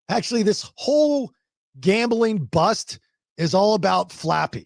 Actually, this whole gambling bust is all about Flappy.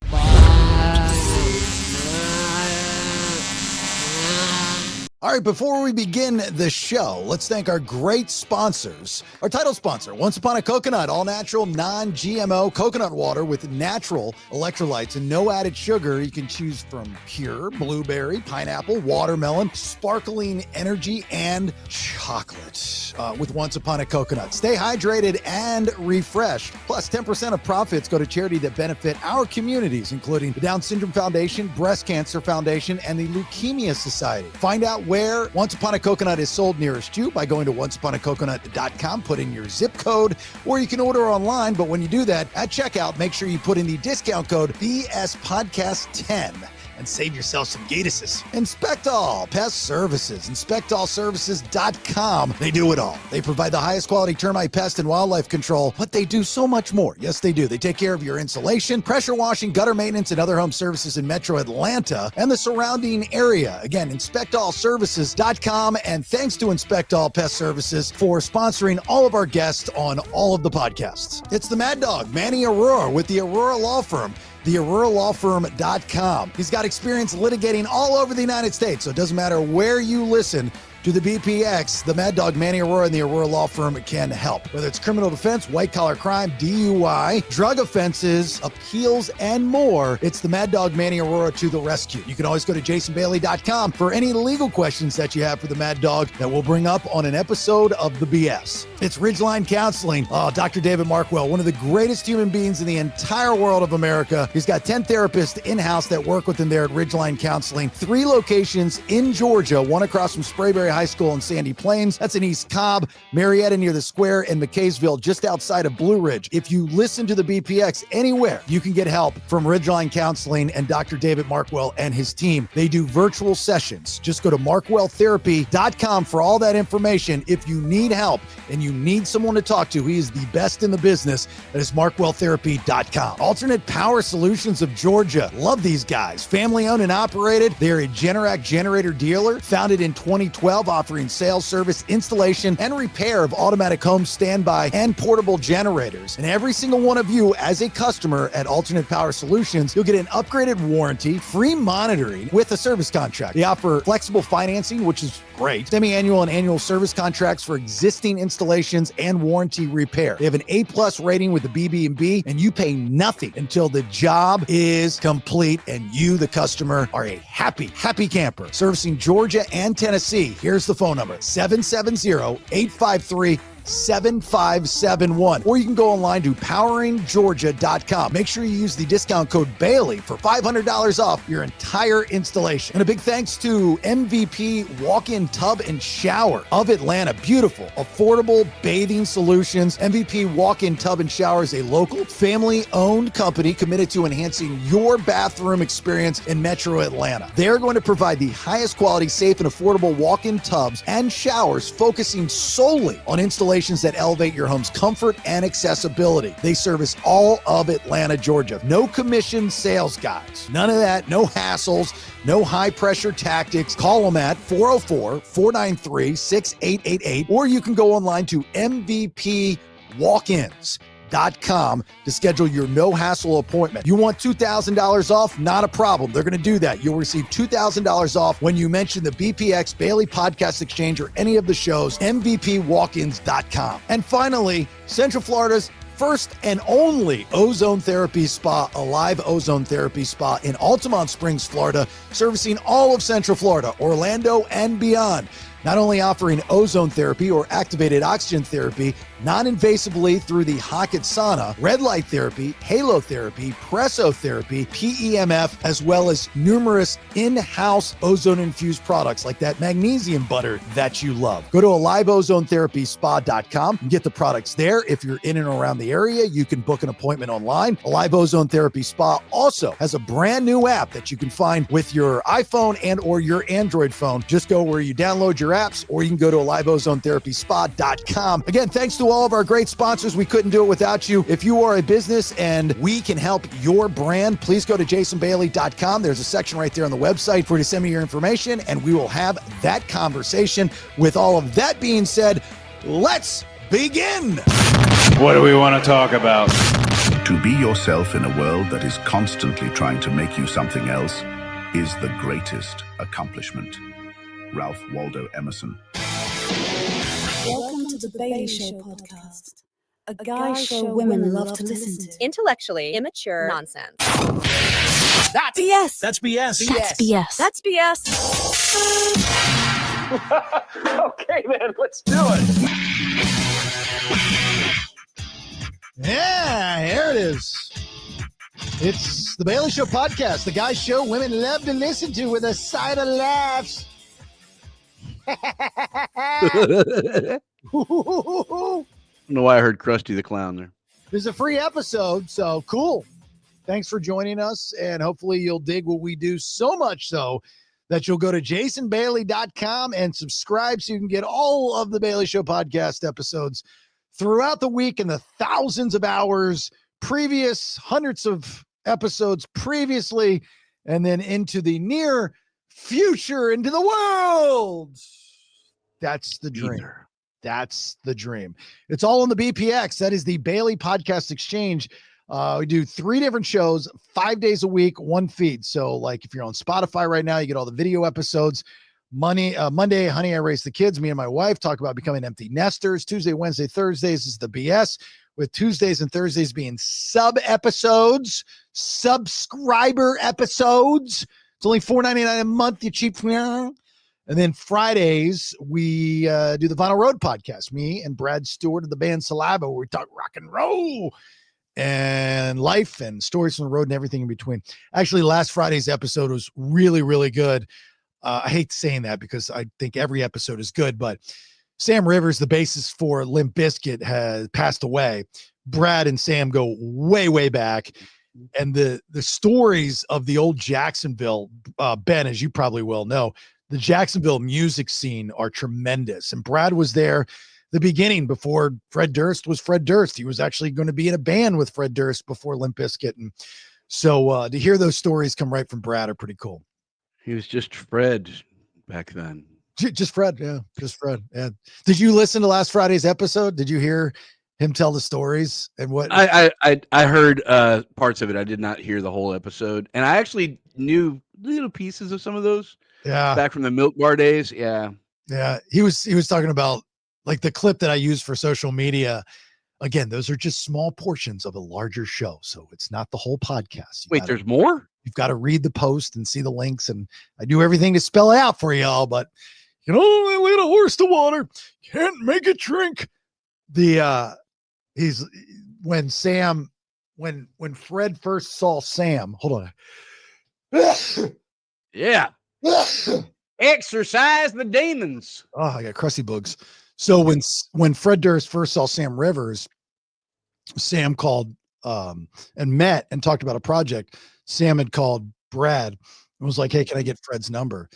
All right, before we begin the show, let's thank our great sponsors. Our title sponsor, Once Upon a Coconut, all natural, non-GMO coconut water with natural electrolytes and no added sugar. You can choose from pure blueberry, pineapple, watermelon, sparkling energy, and chocolate with Once Upon a Coconut. Stay hydrated and refreshed. Plus, 10% of profits go to charity that benefit our communities, including the Down Syndrome Foundation, Breast Cancer Foundation, and the Leukemia Society. Find out where Once Upon a Coconut is sold nearest you by going to onceuponacoconut.com, put in your zip code, or you can order online. But when you do that, at checkout, make sure you put in the discount code BSPodcast10 and save yourself some gatuses. Inspect All Pest Services, inspectallservices.com. They do it all. They provide the highest quality termite, pest, and wildlife control, but they do so much more. Yes, they do. They take care of your insulation, pressure washing, gutter maintenance, and other home services in Metro Atlanta and the surrounding area. Again, inspectallservices.com, and thanks to Inspect All Pest Services for sponsoring all of our guests on all of the podcasts. It's the Mad Dog, Manny Aurora, with the Aurora Law Firm. TheAuroraLawFirm.com. He's got experience litigating all over the United States, so it doesn't matter where you listen to the BPX, the Mad Dog Manny Aurora and the Aurora Law Firm can help. Whether it's criminal defense, white-collar crime, DUI, drug offenses, appeals, and more, it's the Mad Dog Manny Aurora to the rescue. You can always go to jasonbailey.com for any legal questions that you have for the Mad Dog that we'll bring up on an episode of The BS. It's Ridgeline Counseling. Dr. David Markwell, one of the greatest human beings in the entire world of America. He's got 10 therapists in-house that work with him there at Ridgeline Counseling. 3 locations in Georgia, one across from Sprayberry High School in Sandy Plains. That's in East Cobb, Marietta near the Square, and McKaysville just outside of Blue Ridge. If you listen to the BPX anywhere, you can get help from Ridgeline Counseling and Dr. David Markwell and his team. They do virtual sessions. Just go to markwelltherapy.com for all that information. If you need help and you need someone to talk to, he is the best in the business. That is markwelltherapy.com. Alternate Power Solutions of Georgia. Love these guys. Family owned and operated. They're a Generac generator dealer, founded in 2012, offering sales, service, installation, and repair of automatic home standby and portable generators. And every single one of you as a customer at Alternate Power Solutions, you'll get an upgraded warranty, free monitoring with a service contract. They offer flexible financing, which is great, semi-annual and annual service contracts for existing installations and warranty repair. They have an A+ rating with the BB&B, and you pay nothing until the job is complete and you, the customer, are a happy camper. Servicing Georgia and Tennessee. Here's the phone number, 770-853-7571. Or you can go online to poweringgeorgia.com. Make sure you use the discount code Bailey for $500 off your entire installation. And a big thanks to MVP Walk-In Tub and Shower of Atlanta. Beautiful, affordable bathing solutions. MVP Walk-In Tub and Shower is a local, family-owned company committed to enhancing your bathroom experience in Metro Atlanta. They're going to provide the highest quality, safe, and affordable walk-in tubs and showers, focusing solely on installations that elevate your home's comfort and accessibility. They service all of Atlanta, Georgia. No commission sales guys. None of that. No hassles. No high-pressure tactics. Call them at 404-493-6888, or you can go online to mvpwalkins.com to schedule your no-hassle appointment. You want $2,000 off? Not a problem. They're going to do that. You'll receive $2,000 off when you mention the BPX, Bailey Podcast Exchange, or any of the shows, mvpwalkins.com. And finally, Central Florida's first and only ozone therapy spa, Alive Ozone Therapy Spa in Altamont Springs, Florida, servicing all of Central Florida, Orlando, and beyond. Not only offering ozone therapy or activated oxygen therapy non-invasively through the Hocket sauna, red light therapy, halo therapy, presso therapy, PEMF, as well as numerous in-house ozone-infused products like that magnesium butter that you love. Go to AliveOzoneTherapySpa.com and get the products there. If you're in and around the area, you can book an appointment online. Alive Ozone Therapy Spa also has a brand new app that you can find with your iPhone and or your Android phone. Just go where you download your apps, or you can go to AliveOzoneTherapySpa.com. Again, thanks to all of our great sponsors. We couldn't do it without you. If you are a business and we can help your brand, please go to jasonbailey.com. There's a section right there on the website for you to send me your information, and we will have that conversation. With all of that being said, let's begin. What do we want to talk about? To be yourself in a world that is constantly trying to make you something else is the greatest accomplishment. Ralph Waldo Emerson. Welcome to the Bailey Show podcast, a guy show women love to listen to. Intellectually immature nonsense. That's BS. That's BS. That's BS. That's BS. Okay, then, let's do it. Yeah, here it is. It's the Bailey Show podcast, the guy show women love to listen to with a side of laughs. I don't know why I heard Krusty the Clown there. This is a free episode, so cool. Thanks for joining us, and hopefully you'll dig what we do so much so that you'll go to jasonbailey.com and subscribe so you can get all of the Bailey Show podcast episodes throughout the week and the thousands of hours previous, hundreds of episodes previously, and then into the near future, into the world. That's the dream. That's the dream. It's all on the BPX. That is the Bailey Podcast Exchange. We do 3 different shows, 5 days a week, one feed. So like if you're on Spotify right now, you get all the video episodes. Monday, Honey, I Raised the Kids. Me and my wife talk about becoming empty nesters. Tuesday, Wednesday, Thursdays is the BS, with Tuesdays and Thursdays being sub-episodes, subscriber episodes. It's only $4.99 a month, you cheap. And then Fridays, we do the Vinyl Road podcast. Me and Brad Stewart of the band Saliva, where we talk rock and roll and life and stories from the road and everything in between. Actually, last Friday's episode was really, really good. I hate saying that because I think every episode is good, but Sam Rivers, the bassist for Limp Bizkit, has passed away. Brad and Sam go way, way back. And the stories of the old Jacksonville, Ben, as you probably well know, the Jacksonville music scene are tremendous. And Brad was there the beginning before Fred Durst was Fred Durst. He was actually going to be in a band with Fred Durst before Limp Bizkit. And so to hear those stories come right from Brad are pretty cool. He was just Fred back then. Just Fred. Yeah. Just Fred. Yeah. Did you listen to last Friday's episode? Did you hear him tell the stories and what? I heard parts of it. I did not hear the whole episode. And I actually knew little pieces of some of those. Yeah. Back from the Milk Bar days. Yeah. Yeah. He was talking about like the clip that I used for social media. Again, those are just small portions of a larger show. So it's not the whole podcast. Wait, there's more? You've got to read the post and see the links. And I do everything to spell it out for y'all, but you can only lead a horse to water. Can't make it drink. When Fred first saw Sam, hold on. Yeah. Exercise the demons. Oh, I got crusty bugs. So when Fred Durst first saw Sam Rivers, Sam called and met and talked about a project. Sam had called Brad and was like, "Hey, can I get Fred's number?"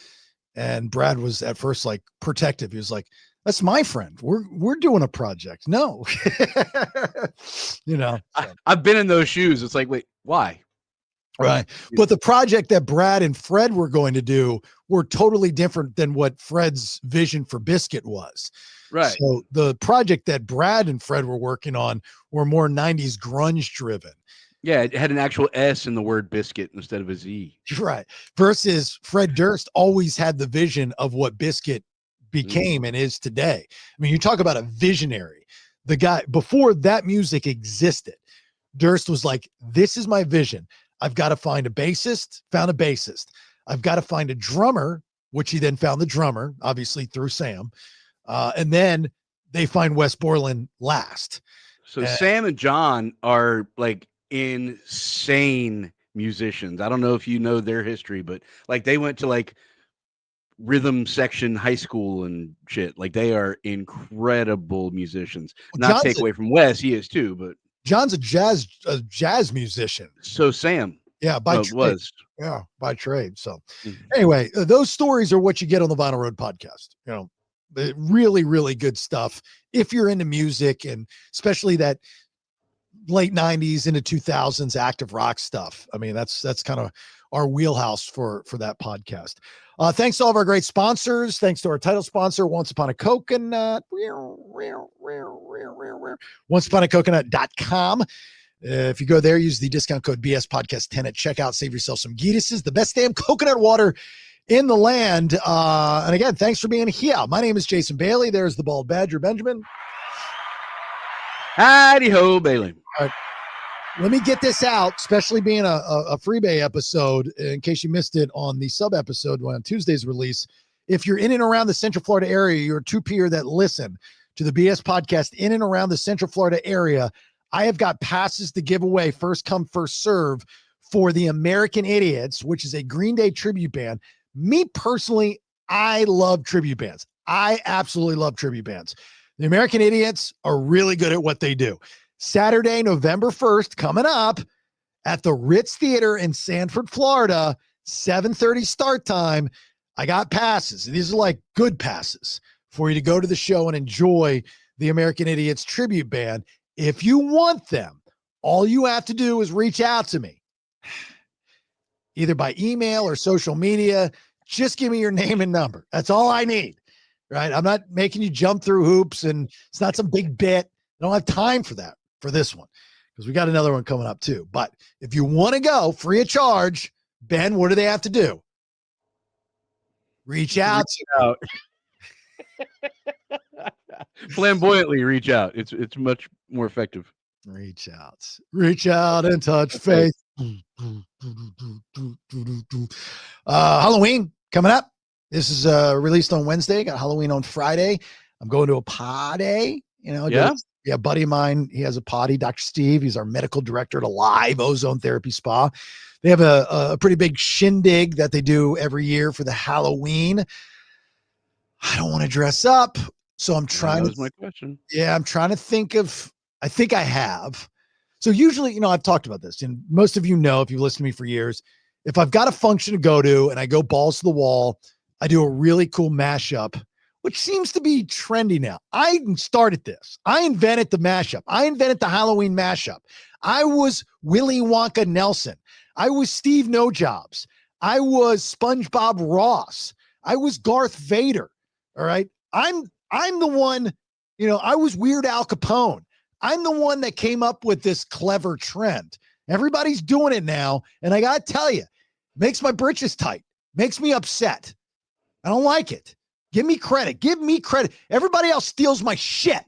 And Brad was at first like protective. He was like, "That's my friend. We're doing a project." No, you know. So. I've been in those shoes. It's like, wait, why? Right. But the project that Brad and Fred were going to do were totally different than what Fred's vision for Bizkit was. Right. So the project that Brad and Fred were working on were more 90s grunge driven. Yeah, it had an actual S in the word biscuit instead of a Z. Right. Versus Fred Durst always had the vision of what Bizkit became and is today. I mean, you talk about a visionary. The guy, before that music existed, Durst was like, this is my vision. I've got to find a bassist, found a bassist. I've got to find a drummer, which he then found the drummer, obviously through Sam. And then they find Wes Borland last. So Sam and John are like insane musicians. I don't know if you know their history, but like they went to like rhythm section high school and shit. Like they are incredible musicians. Well, Not take away from Wes, he is too, but John's a jazz musician. So Sam. Yeah, by trade. Was. Yeah, by trade. So anyway, those stories are what you get on the Vinyl Road podcast. You know, really, really good stuff. If you're into music, and especially that late 90s into 2000s active rock stuff. I mean, that's kind of our wheelhouse for that podcast. Thanks to all of our great sponsors. Thanks to our title sponsor, Once Upon a Coconut. OnceUponACoconut.com. If you go there, use the discount code BS Podcast 10 at checkout. Save yourself some Geetuses, the best damn coconut water in the land. And again, thanks for being here. My name is Jason Bailey. There's the Bald Badger, Benjamin. Howdy ho, Bailey. All right. Let me get this out, especially being a Freebay episode, in case you missed it on the sub episode on Tuesday's release. If you're in and around the Central Florida area, you're a two-peer that listen to the BS Podcast in and around the Central Florida area, I have got passes to give away, first come, first serve, for the American Idiots, which is a Green Day tribute band. Me personally, I love tribute bands. I absolutely love tribute bands. The American Idiots are really good at what they do. Saturday, November 1st, coming up at the Ritz Theater in Sanford, Florida, 7:30 start time. I got passes. These are like good passes for you to go to the show and enjoy the American Idiots tribute band. If you want them, all you have to do is reach out to me, either by email or social media. Just give me your name and number. That's all I need, right? I'm not making you jump through hoops, and it's not some big bit. I don't have time for that for this one, because we got another one coming up too. But if you want to go free of charge, Ben, what do they have to do? Reach out. Flamboyantly reach out. It's much more effective. Reach out and touch faith. Halloween coming up. This is released on Wednesday. Got Halloween on Friday. I'm going to a party. A buddy of mine, he has a potty, Dr. Steve. He's our medical director at Alive Ozone Therapy Spa. They have a pretty big shindig that they do every year for the Halloween. I don't want to dress up, so I'm trying That was my question. Yeah, I'm trying to think of, I think I have. So usually, I've talked about this, and most of you know, if you've listened to me for years, if I've got a function to go to and I go balls to the wall, I do a really cool mashup, which seems to be trendy now. I started this. I invented the mashup. I invented the Halloween mashup. I was Willy Wonka Nelson. I was Steve No Jobs. I was SpongeBob Ross. I was Darth Vader. All right. I'm the one, I was Weird Al Capone. I'm the one that came up with this clever trend. Everybody's doing it now. And I got to tell you, makes my britches tight, makes me upset. I don't like it. Give me credit. Give me credit. Everybody else steals my shit,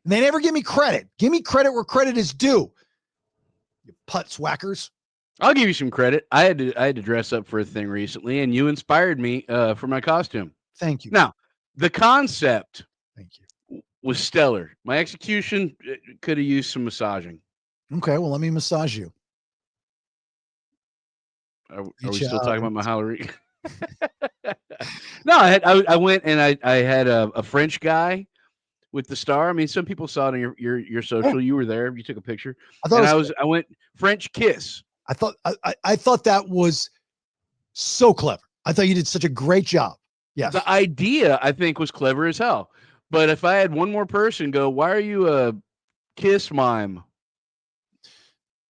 and they never give me credit. Give me credit where credit is due. You putz whackers. I'll give you some credit. I had to dress up for a thing recently, and you inspired me for my costume. Thank you. Now, the concept Thank you. was stellar. My execution could have used some massaging. Okay, well, let me massage you. Are we still talking about my Halloween? No, I went and I had a French guy with the star. I mean, some people saw it on your social. Oh. You were there. You took a picture. I went French kiss. I thought that was so clever. I thought you did such a great job. Yes. The idea, I think, was clever as hell. But if I had one more person go, why are you a kiss mime?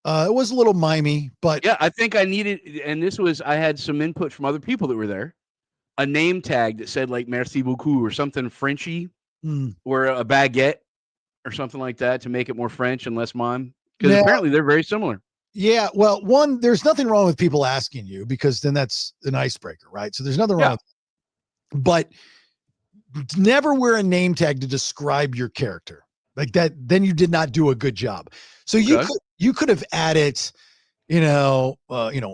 It was a little mimey, but yeah, I think I needed, and I had some input from other people that were there. A name tag that said like "Merci beaucoup" or something Frenchy, or a baguette or something like that to make it more French and less mime. Because apparently they're very similar. Yeah, well, one, there's nothing wrong with people asking you, because then that's an icebreaker, right? So there's nothing wrong with it. But never wear a name tag to describe your character like that. Then you did not do a good job. So you could have added, an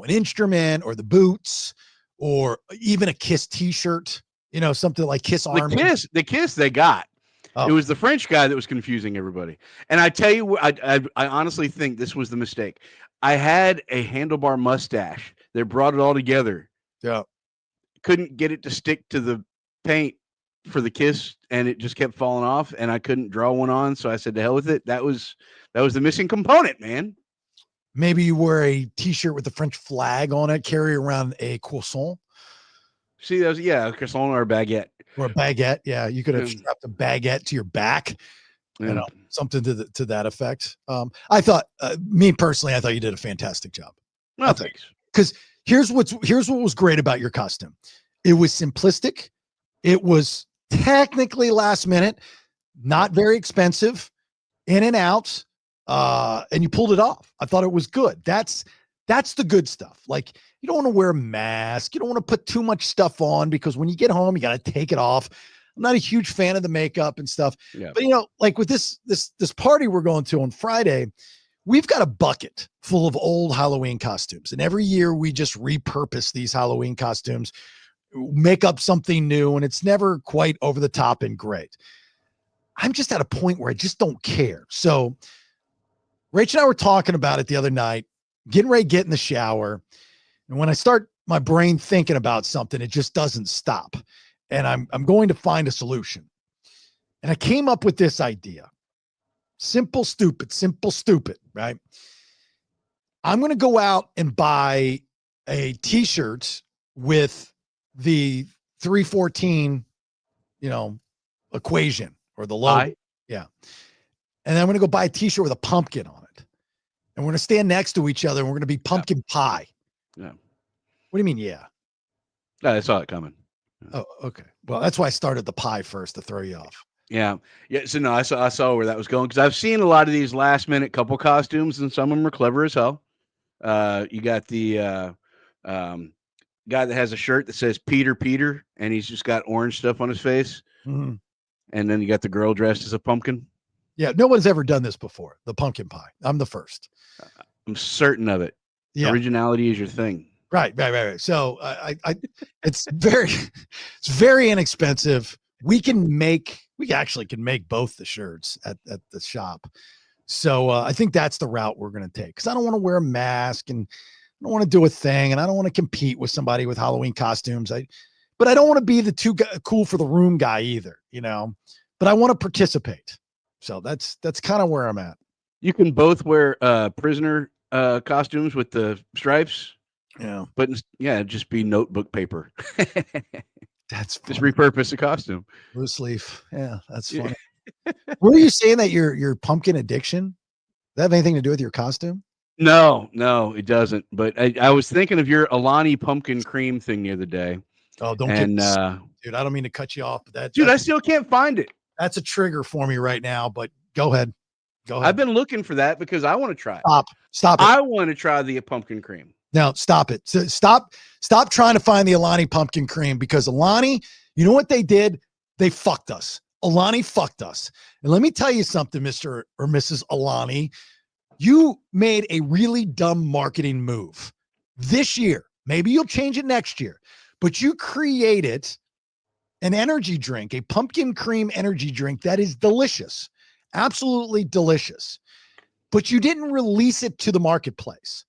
instrument or the boots, or even a Kiss T-shirt, something like Kiss Army. The Kiss they got. Oh. It was the French guy that was confusing everybody. And I tell you, I honestly think this was the mistake. I had a handlebar mustache that brought it all together. Yeah. Couldn't get it to stick to the paint for the Kiss, and it just kept falling off, and I couldn't draw one on. So I said, to hell with it. That was the missing component, man. Maybe you wear a T-shirt with the French flag on it, carry around a croissant. See, a croissant or a baguette. Or a baguette. Yeah, you could have strapped a baguette to your back. Yeah. Something to that effect. I thought, me personally, I thought you did a fantastic job. Well, thanks. Because here's what was great about your costume. It was simplistic. It was technically last minute, not very expensive, in and out, and you pulled it off. I thought it was good. That's the good stuff. Like, you don't want to wear a mask. You don't want to put too much stuff on, because when you get home, you got to take it off. I'm not a huge fan of the makeup and stuff. Yeah. But like with this party we're going to on Friday, we've got a bucket full of old Halloween costumes. And every year we just repurpose these Halloween costumes, make up something new, and it's never quite over the top and great. I'm just at a point where I just don't care. So Rach and I were talking about it the other night, getting ready to get in the shower. And when I start my brain thinking about something, it just doesn't stop. And I'm going to find a solution. And I came up with this idea. Simple, stupid, right? I'm going to go out and buy a t-shirt with the 314, equation or the logo. Yeah. And then I'm going to go buy a t-shirt with a pumpkin on it. And we're going to stand next to each other and we're going to be pumpkin pie. Yeah. What do you mean? Yeah. I saw it coming. Oh, okay. Well, that's why I started the pie first, to throw you off. Yeah. So no, I saw where that was going, because I've seen a lot of these last minute couple costumes, and some of them are clever as hell. You got the guy that has a shirt that says Peter, and he's just got orange stuff on his face. Mm-hmm. And then you got the girl dressed as a pumpkin. Yeah. No one's ever done this before. The pumpkin pie. I'm the first. I'm certain of it. Yeah. Originality is your thing. Right. So it's very inexpensive. We actually can make both the shirts at the shop. So I think that's the route we're going to take, because I don't want to wear a mask, and I don't want to do a thing, and I don't want to compete with somebody with Halloween costumes. But I don't want to be the too cool for the room guy either, but I want to participate. So that's kind of where I'm at. You can both wear prisoner costumes with the stripes. Yeah. But just be notebook paper. That's funny. Just repurpose the costume. Loose leaf. Yeah, that's funny. Were you saying that your pumpkin addiction, does that have anything to do with your costume? No, it doesn't. But I was thinking of your Alani pumpkin cream thing the other day. Oh, dude, I don't mean to cut you off, but I still can't find it. That's a trigger for me right now, but go ahead. I've been looking for that because I want to try it. Stop it. I want to try the pumpkin cream. Now stop it. So stop trying to find the Alani pumpkin cream, because Alani, you know what they did? They fucked us. Alani fucked us. And let me tell you something, Mr. or Mrs. Alani, you made a really dumb marketing move this year. Maybe you'll change it next year, but you created an energy drink, a pumpkin cream energy drink that is delicious, absolutely delicious, but you didn't release it to the marketplace.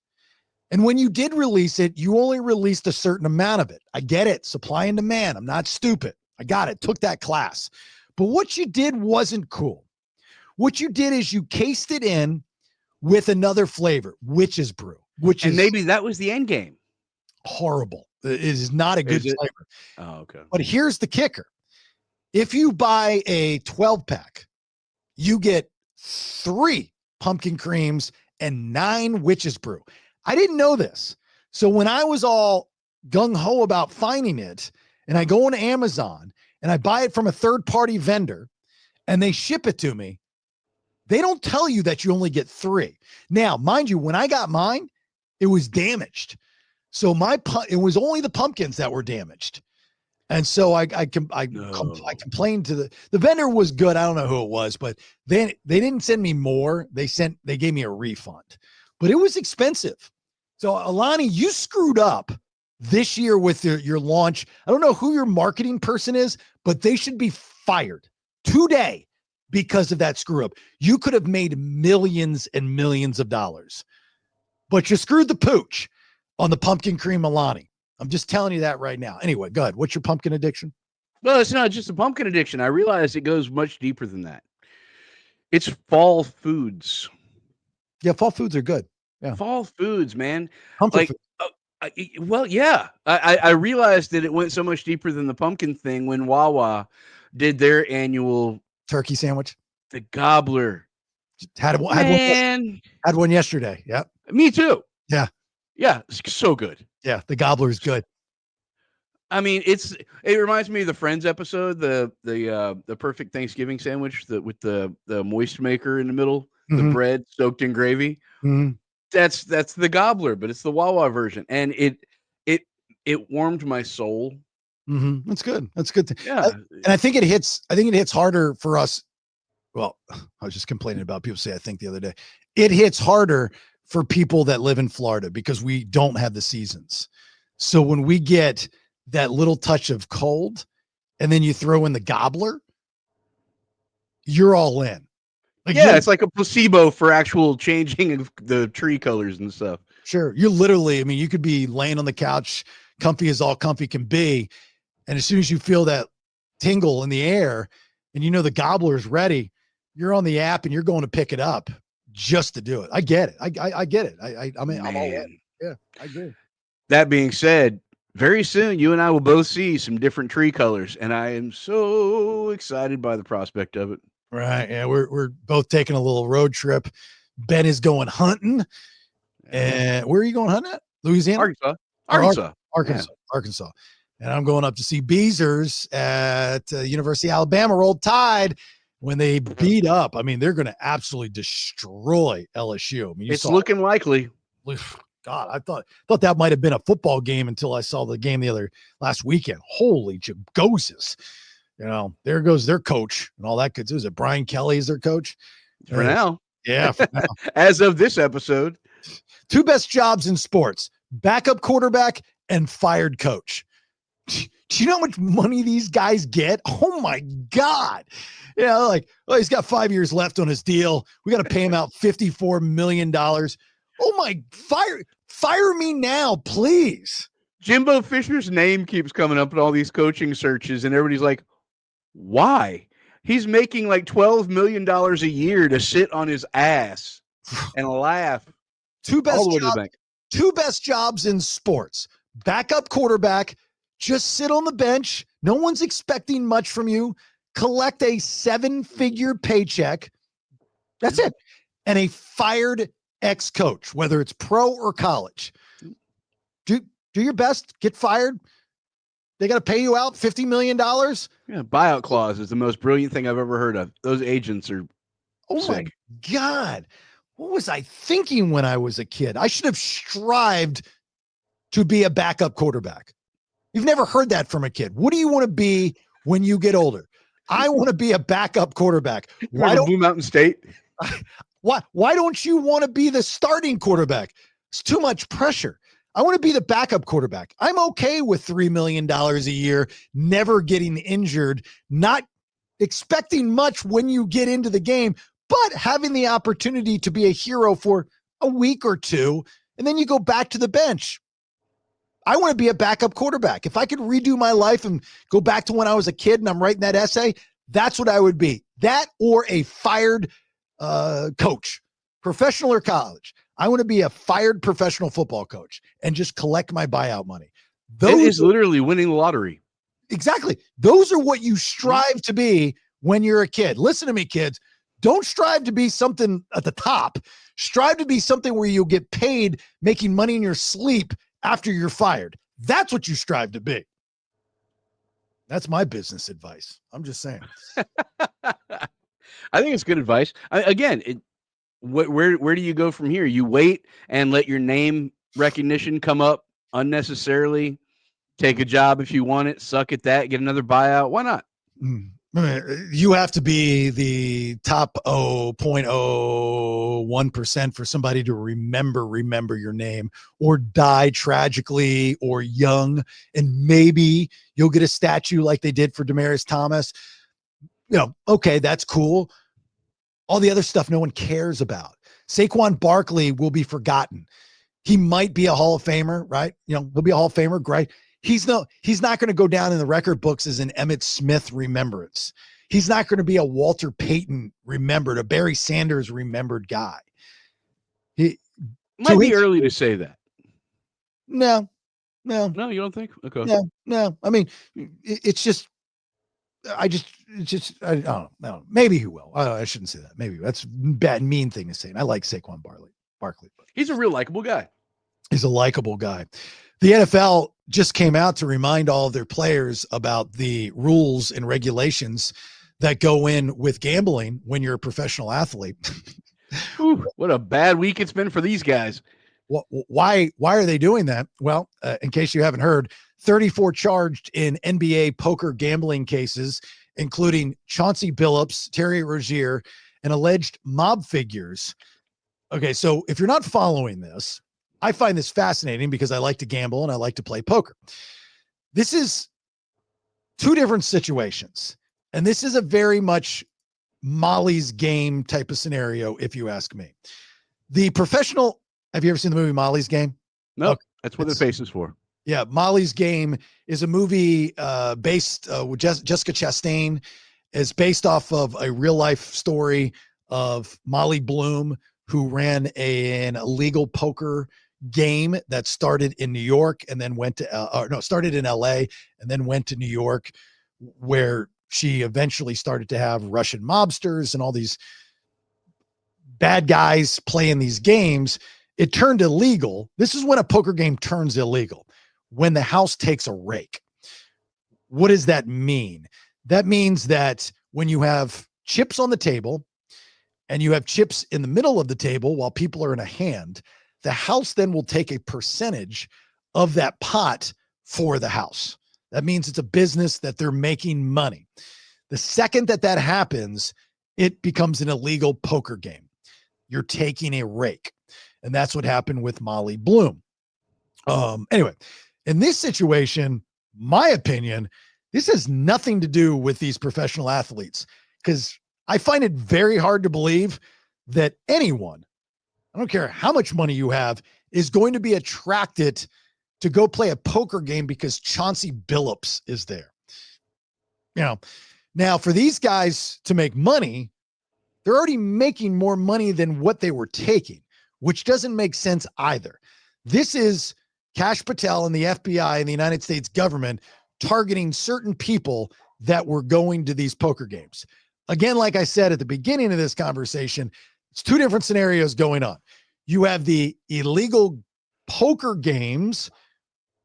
And when you did release it, you only released a certain amount of it. I get it. Supply and demand. I'm not stupid. I got it. Took that class. But what you did wasn't cool. What you did is you cased it in with another flavor, witch's brew, and maybe that was the end game. Horrible. It is not a good flavor. Oh, okay. But here's the kicker. If you buy a 12-pack, you get 3 pumpkin creams and 9 witch's brew. I didn't know this. So when I was all gung-ho about finding it, and I go on Amazon and I buy it from a third-party vendor and they ship it to me, they don't tell you that you only get 3. Now, mind you, when I got mine, it was damaged. So it was only the pumpkins that were damaged. And so I complained to the vendor. Was good. I don't know who it was, but they didn't send me more. They gave me a refund, but it was expensive. So Alani, you screwed up this year with your launch. I don't know who your marketing person is, but they should be fired today because of that screw up. You could have made millions and millions of dollars, but you screwed the pooch on the pumpkin cream Alani. I'm just telling you that right now. Anyway, go ahead. What's your pumpkin addiction? Well, it's not just a pumpkin addiction. I realize it goes much deeper than that. It's fall foods. Yeah, fall foods are good. Yeah, fall foods, man. Comfort food. Well, yeah. I realized that it went so much deeper than the pumpkin thing when Wawa did their annual turkey sandwich. The Gobbler. Had one, Man, had one yesterday. Yeah. me too. Yeah. Yeah, it's so good. Yeah. The Gobbler's good. I mean, it reminds me of the Friends episode, the perfect Thanksgiving sandwich with the moist maker in the middle, the Mhm. bread soaked in gravy. Mhm. That's the Gobbler, but it's the Wawa version, and it warmed my soul. That's good. That's good. Yeah, And I think it hits harder for us. Well, I was just complaining about people say I think the other day. It hits harder for people that live in Florida because we don't have the seasons. So when we get that little touch of cold and then you throw in the Gobbler, you're all in. Like, yeah, it's like a placebo for actual changing of the tree colors and stuff. Sure. You're literally, I mean, you could be laying on the couch, comfy as all comfy can be. And as soon as you feel that tingle in the air and you know the Gobbler's ready, you're on the app and you're going to pick it up just to do it. I get it. I get it. I mean, I'm all in. Yeah, I agree. That being said, very soon you and I will both see some different tree colors, and I am so excited by the prospect of it. Right. Yeah, we're both taking a little road trip. Ben is going hunting. And where are you going hunting at? Louisiana? Arkansas. And I'm going up to see Beezers at University of Alabama Roll Tide when they beat up. I mean, they're going to absolutely destroy LSU. I mean, it's looking likely. God, I thought that might have been a football game until I saw the game last weekend. Holy jagoses. You know, there goes their coach and all that good. Is it Brian Kelly is their coach? For now. Yeah. For now. As of this episode. Two best jobs in sports: backup quarterback and fired coach. Do you know how much money these guys get? Oh my God. Yeah, like, oh, he's got 5 years left on his deal. We got to pay him out $54 million. Oh my, fire me now, please. Jimbo Fisher's name keeps coming up in all these coaching searches, and everybody's like, why? He's making like $12 million a year to sit on his ass and laugh. Two best jobs in sports: backup quarterback, just sit on the bench. No one's expecting much from you. Collect a 7-figure paycheck. That's it. And a fired ex-coach, whether it's pro or college. Do your best, get fired. They got to pay you out $50 million. Yeah, buyout clause is the most brilliant thing I've ever heard of. Those agents are sick. My God. What was I thinking when I was a kid? I should have strived to be a backup quarterback. You've never heard that from a kid. What do you want to be when you get older? I want to be a backup quarterback. Why don't Blue Mountain State? Why don't you want to be the starting quarterback? It's too much pressure. I want to be the backup quarterback. I'm okay with $3 million a year, never getting injured, not expecting much when you get into the game, but having the opportunity to be a hero for a week or two, and then you go back to the bench. I want to be a backup quarterback. If I could redo my life and go back to when I was a kid and I'm writing that essay, that's what I would be. That or a fired coach, professional or college. I want to be a fired professional football coach and just collect my buyout money. That is literally winning the lottery. Exactly. Those are what you strive to be when you're a kid. Listen to me, kids. Don't strive to be something at the top. Strive to be something where you'll get paid making money in your sleep after you're fired. That's what you strive to be. That's my business advice. I'm just saying. I think it's good advice. Where do you go from here? You wait and let your name recognition come up unnecessarily. Take a job if you want it. Suck at that. Get another buyout. Why not? You have to be the top 0.01% for somebody to remember your name, or die tragically or young, and maybe you'll get a statue like they did for Demaryius Thomas. You know, okay, that's cool. All the other stuff no one cares about. Saquon Barkley will be forgotten. He might be a Hall of Famer, right? You know, he'll be a Hall of Famer, great. He's not going to go down in the record books as an Emmitt Smith remembrance. He's not going to be a Walter Payton remembered, a Barry Sanders remembered guy. He might be early to say that. No, you don't think? Okay. No. I mean, it's just I don't know. Maybe he will. I shouldn't say that. Maybe that's bad, mean thing to say. And I like Saquon Barkley, but He's a real likable guy. he's a likable guy. The NFL just came out to remind all of their players about the rules and regulations that go in with gambling when you're a professional athlete. Ooh, what a bad week it's been for these guys. Why are they doing that? Well, in case you haven't heard, 34 charged in NBA poker gambling cases, including Chauncey Billups, Terry Rozier, and alleged mob figures. Okay, so if you're not following this, I find this fascinating because I like to gamble and I like to play poker. This is two different situations, and this is a very much Molly's Game type of scenario, if you ask me. The professional, have you ever seen the movie Molly's Game? No, Okay. that's what the face is for. Yeah, Molly's Game is a movie based with Jessica Chastain. Is based off of a real life story of Molly Bloom, who ran an illegal poker game that started in New York and then went to started in LA and then went to New York, where she eventually started to have Russian mobsters and all these bad guys playing these games. It turned illegal. This is when a poker game turns illegal, when the house takes a rake. What does that mean? That means that when you have chips on the table and you have chips in the middle of the table while people are in a hand, the house then will take a percentage of that pot for the house. That means it's a business that they're making money. The second that happens, it becomes an illegal poker game. You're taking a rake. And that's what happened with Molly Bloom. Anyway, in this situation, my opinion, this has nothing to do with these professional athletes, because I find it very hard to believe that anyone, I don't care how much money you have, is going to be attracted to go play a poker game because Chauncey Billups is there. You know, now for these guys to make money, they're already making more money than what they were taking, which doesn't make sense either. This is Kash Patel and the FBI and the United States government targeting certain people that were going to these poker games. Again, like I said at the beginning of this conversation, it's two different scenarios going on. You have the illegal poker games.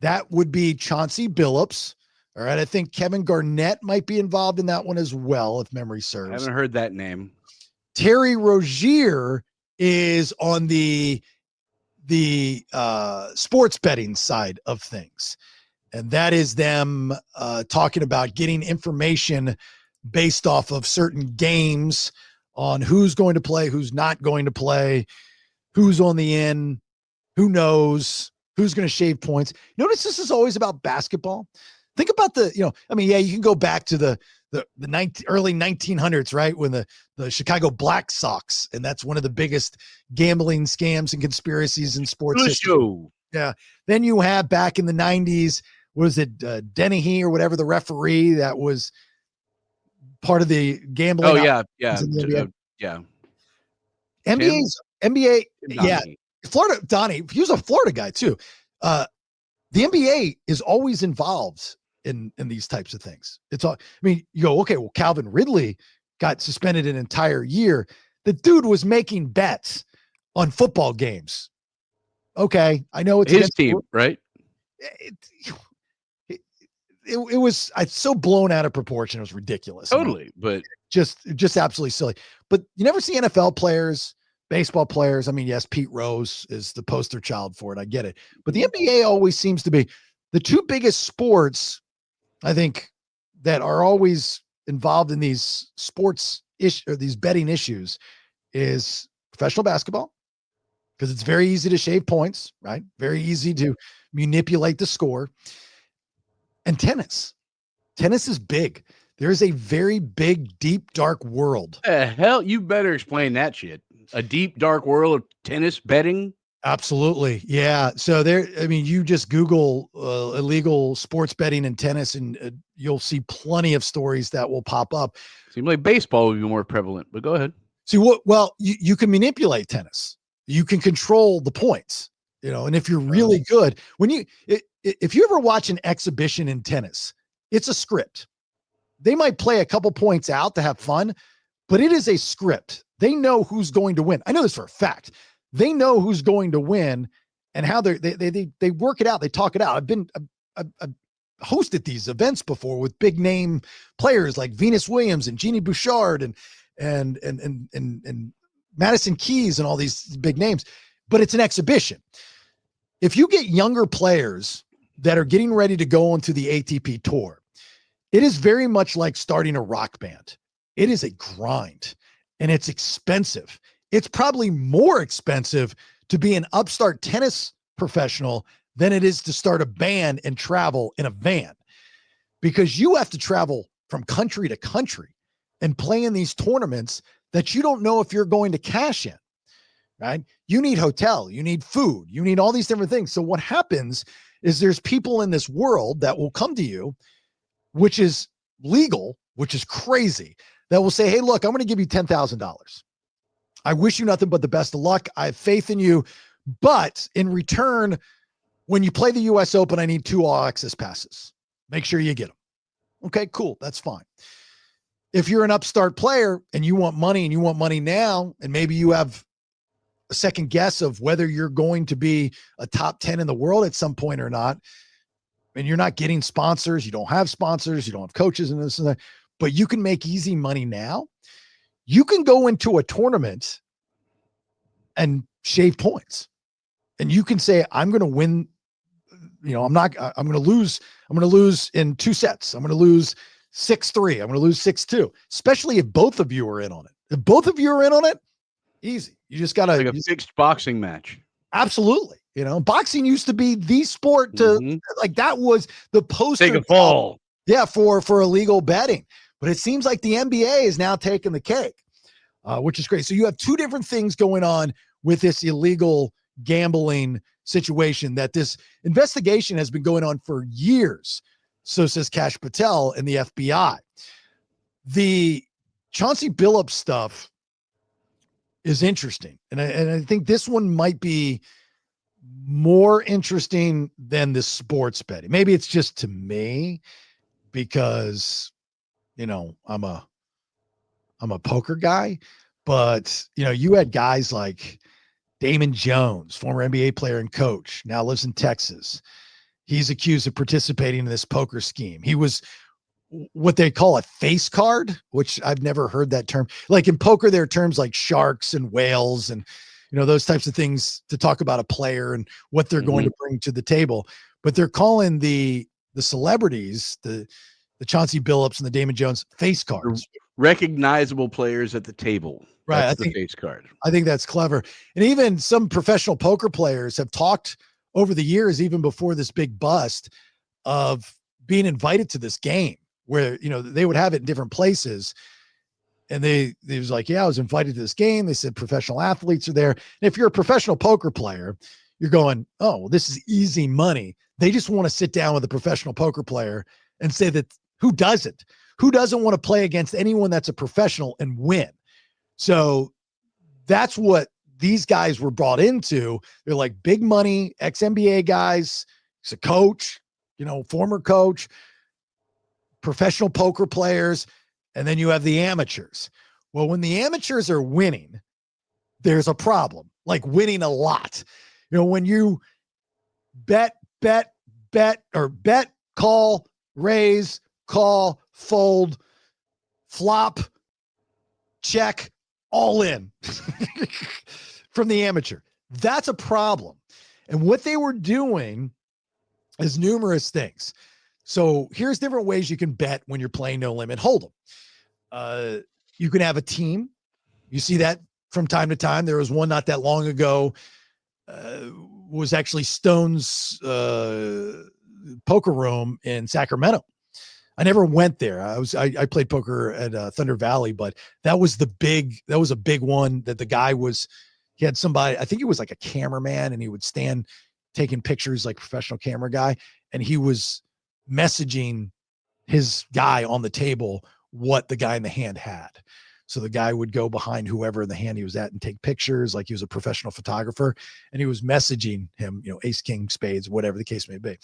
That would be Chauncey Billups. All right. I think Kevin Garnett might be involved in that one as well, if memory serves. I haven't heard that name. Terry Rozier is on the sports betting side of things. And that is them talking about getting information based off of certain games on who's going to play, who's not going to play, who's on the in, who knows, who's going to shave points. Notice this is always about basketball. Think about you can go back to the early 1900s, right? When the Chicago Black Sox, and that's one of the biggest gambling scams and conspiracies in sports history. Yeah. Then you have back in the 90s, was it Dennehy or whatever, the referee that was part of the gambling? Oh yeah. NBA. Yeah. Florida, Donnie, he was a Florida guy too. The NBA is always involved in these types of things. It's all, I mean, you go, okay, well, Calvin Ridley got suspended an entire year. The dude was making bets on football games. Okay. I know it's his team, right? It was so blown out of proportion. It was ridiculous. Totally. But just absolutely silly. But you never see NFL players, baseball players. I mean, yes, Pete Rose is the poster child for it. I get it. But the NBA always seems to be the two biggest sports, I think, that are always involved in these sports or these betting issues is professional basketball, because it's very easy to shave points, right? Very easy to manipulate the score. And tennis. Tennis is big. There is a very big, deep, dark world. Hell, you better explain that shit. A deep, dark world of tennis betting? Absolutely. Yeah. So you just Google illegal sports betting and tennis, and you'll see plenty of stories that will pop up. Seems like baseball would be more prevalent, but go ahead. See well, you can manipulate tennis. You can control the points, and if you're really good, if you ever watch an exhibition in tennis, it's a script. they might play a couple points out to have fun, but it is a script. They know who's going to win. I know this for a fact. They know who's going to win and how they work it out. They talk it out. I've hosted these events before with big name players like Venus Williams and Jeannie Bouchard and Madison Keys and all these big names, but it's an exhibition. If you get younger players that are getting ready to go onto the ATP tour, it is very much like starting a rock band. It is a grind and it's expensive. It's probably more expensive to be an upstart tennis professional than it is to start a band and travel in a van, because you have to travel from country to country and play in these tournaments that you don't know if you're going to cash in, right? You need hotel, you need food, you need all these different things. So what happens is there's people in this world that will come to you, which is legal, which is crazy, that will say, hey, look, I'm going to give you $10,000. I wish you nothing but the best of luck. I have faith in you. But in return, when you play the US Open, I need 2 all access passes. Make sure you get them. Okay, cool. That's fine. If you're an upstart player and you want money now, and maybe you have a second guess of whether you're going to be a top 10 in the world at some point or not, and you're not getting sponsors, you don't have sponsors, you don't have coaches and this and that, but you can make easy money now, you can go into a tournament and shave points. And you can say, I'm going to win. I'm going to lose in 2 sets. I'm going to lose 6-3. I'm going to lose 6-2, especially if both of you are in on it. If both of you are in on it, easy. You just got to like a fixed boxing match. Absolutely. Boxing used to be the sport to like, that was the poster. Take a fall. Yeah. For illegal betting, but it seems like the NBA is now taking the cake, which is great. So you have 2 different things going on with this illegal gambling situation, that this investigation has been going on for years. So says Kash Patel and the FBI. The Chauncey Billups stuff is interesting. And I think this one might be more interesting than the sports betting. Maybe it's just to me because, I'm a poker guy, but you had guys like Damon Jones, former NBA player and coach, now lives in Texas. He's accused of participating in this poker scheme. He was what they call a face card, which I've never heard that term. Like in poker, there are terms like sharks and whales and, those types of things to talk about a player and what they're going to bring to the table. But they're calling the celebrities, the Chauncey Billups and the Damon Jones, face cards. Recognizable players at the table. Right. That's the face card. I think that's clever. And even some professional poker players have talked over the years, even before this big bust, of being invited to this game where, they would have it in different places. And they was like, yeah, I was invited to this game. They said professional athletes are there. And if you're a professional poker player, you're going, oh, well, this is easy money. They just want to sit down with a professional poker player and say that who doesn't want to play against anyone that's a professional and win? So that's what these guys were brought into. They're like big money, ex-NBA guys. He's a coach, former coach, professional poker players. And then you have the amateurs. Well, when the amateurs are winning, there's a problem, like winning a lot. When you bet, call, raise, call, fold, flop, check, all in from the amateur. That's a problem. And what they were doing is numerous things. So here's different ways you can bet when you're playing No Limit Hold'em. You can have a team. You see that from time to time. There was one not that long ago, was actually Stone's poker room in Sacramento. I never went there. I played poker at Thunder Valley, but that was a big one that the guy he had somebody, I think he was like a cameraman, and he would stand taking pictures like professional camera guy. And he was messaging his guy on the table what the guy in the hand had. So the guy would go behind whoever in the hand he was at and take pictures like he was a professional photographer, and he was messaging him, ace, king, spades, whatever the case may be.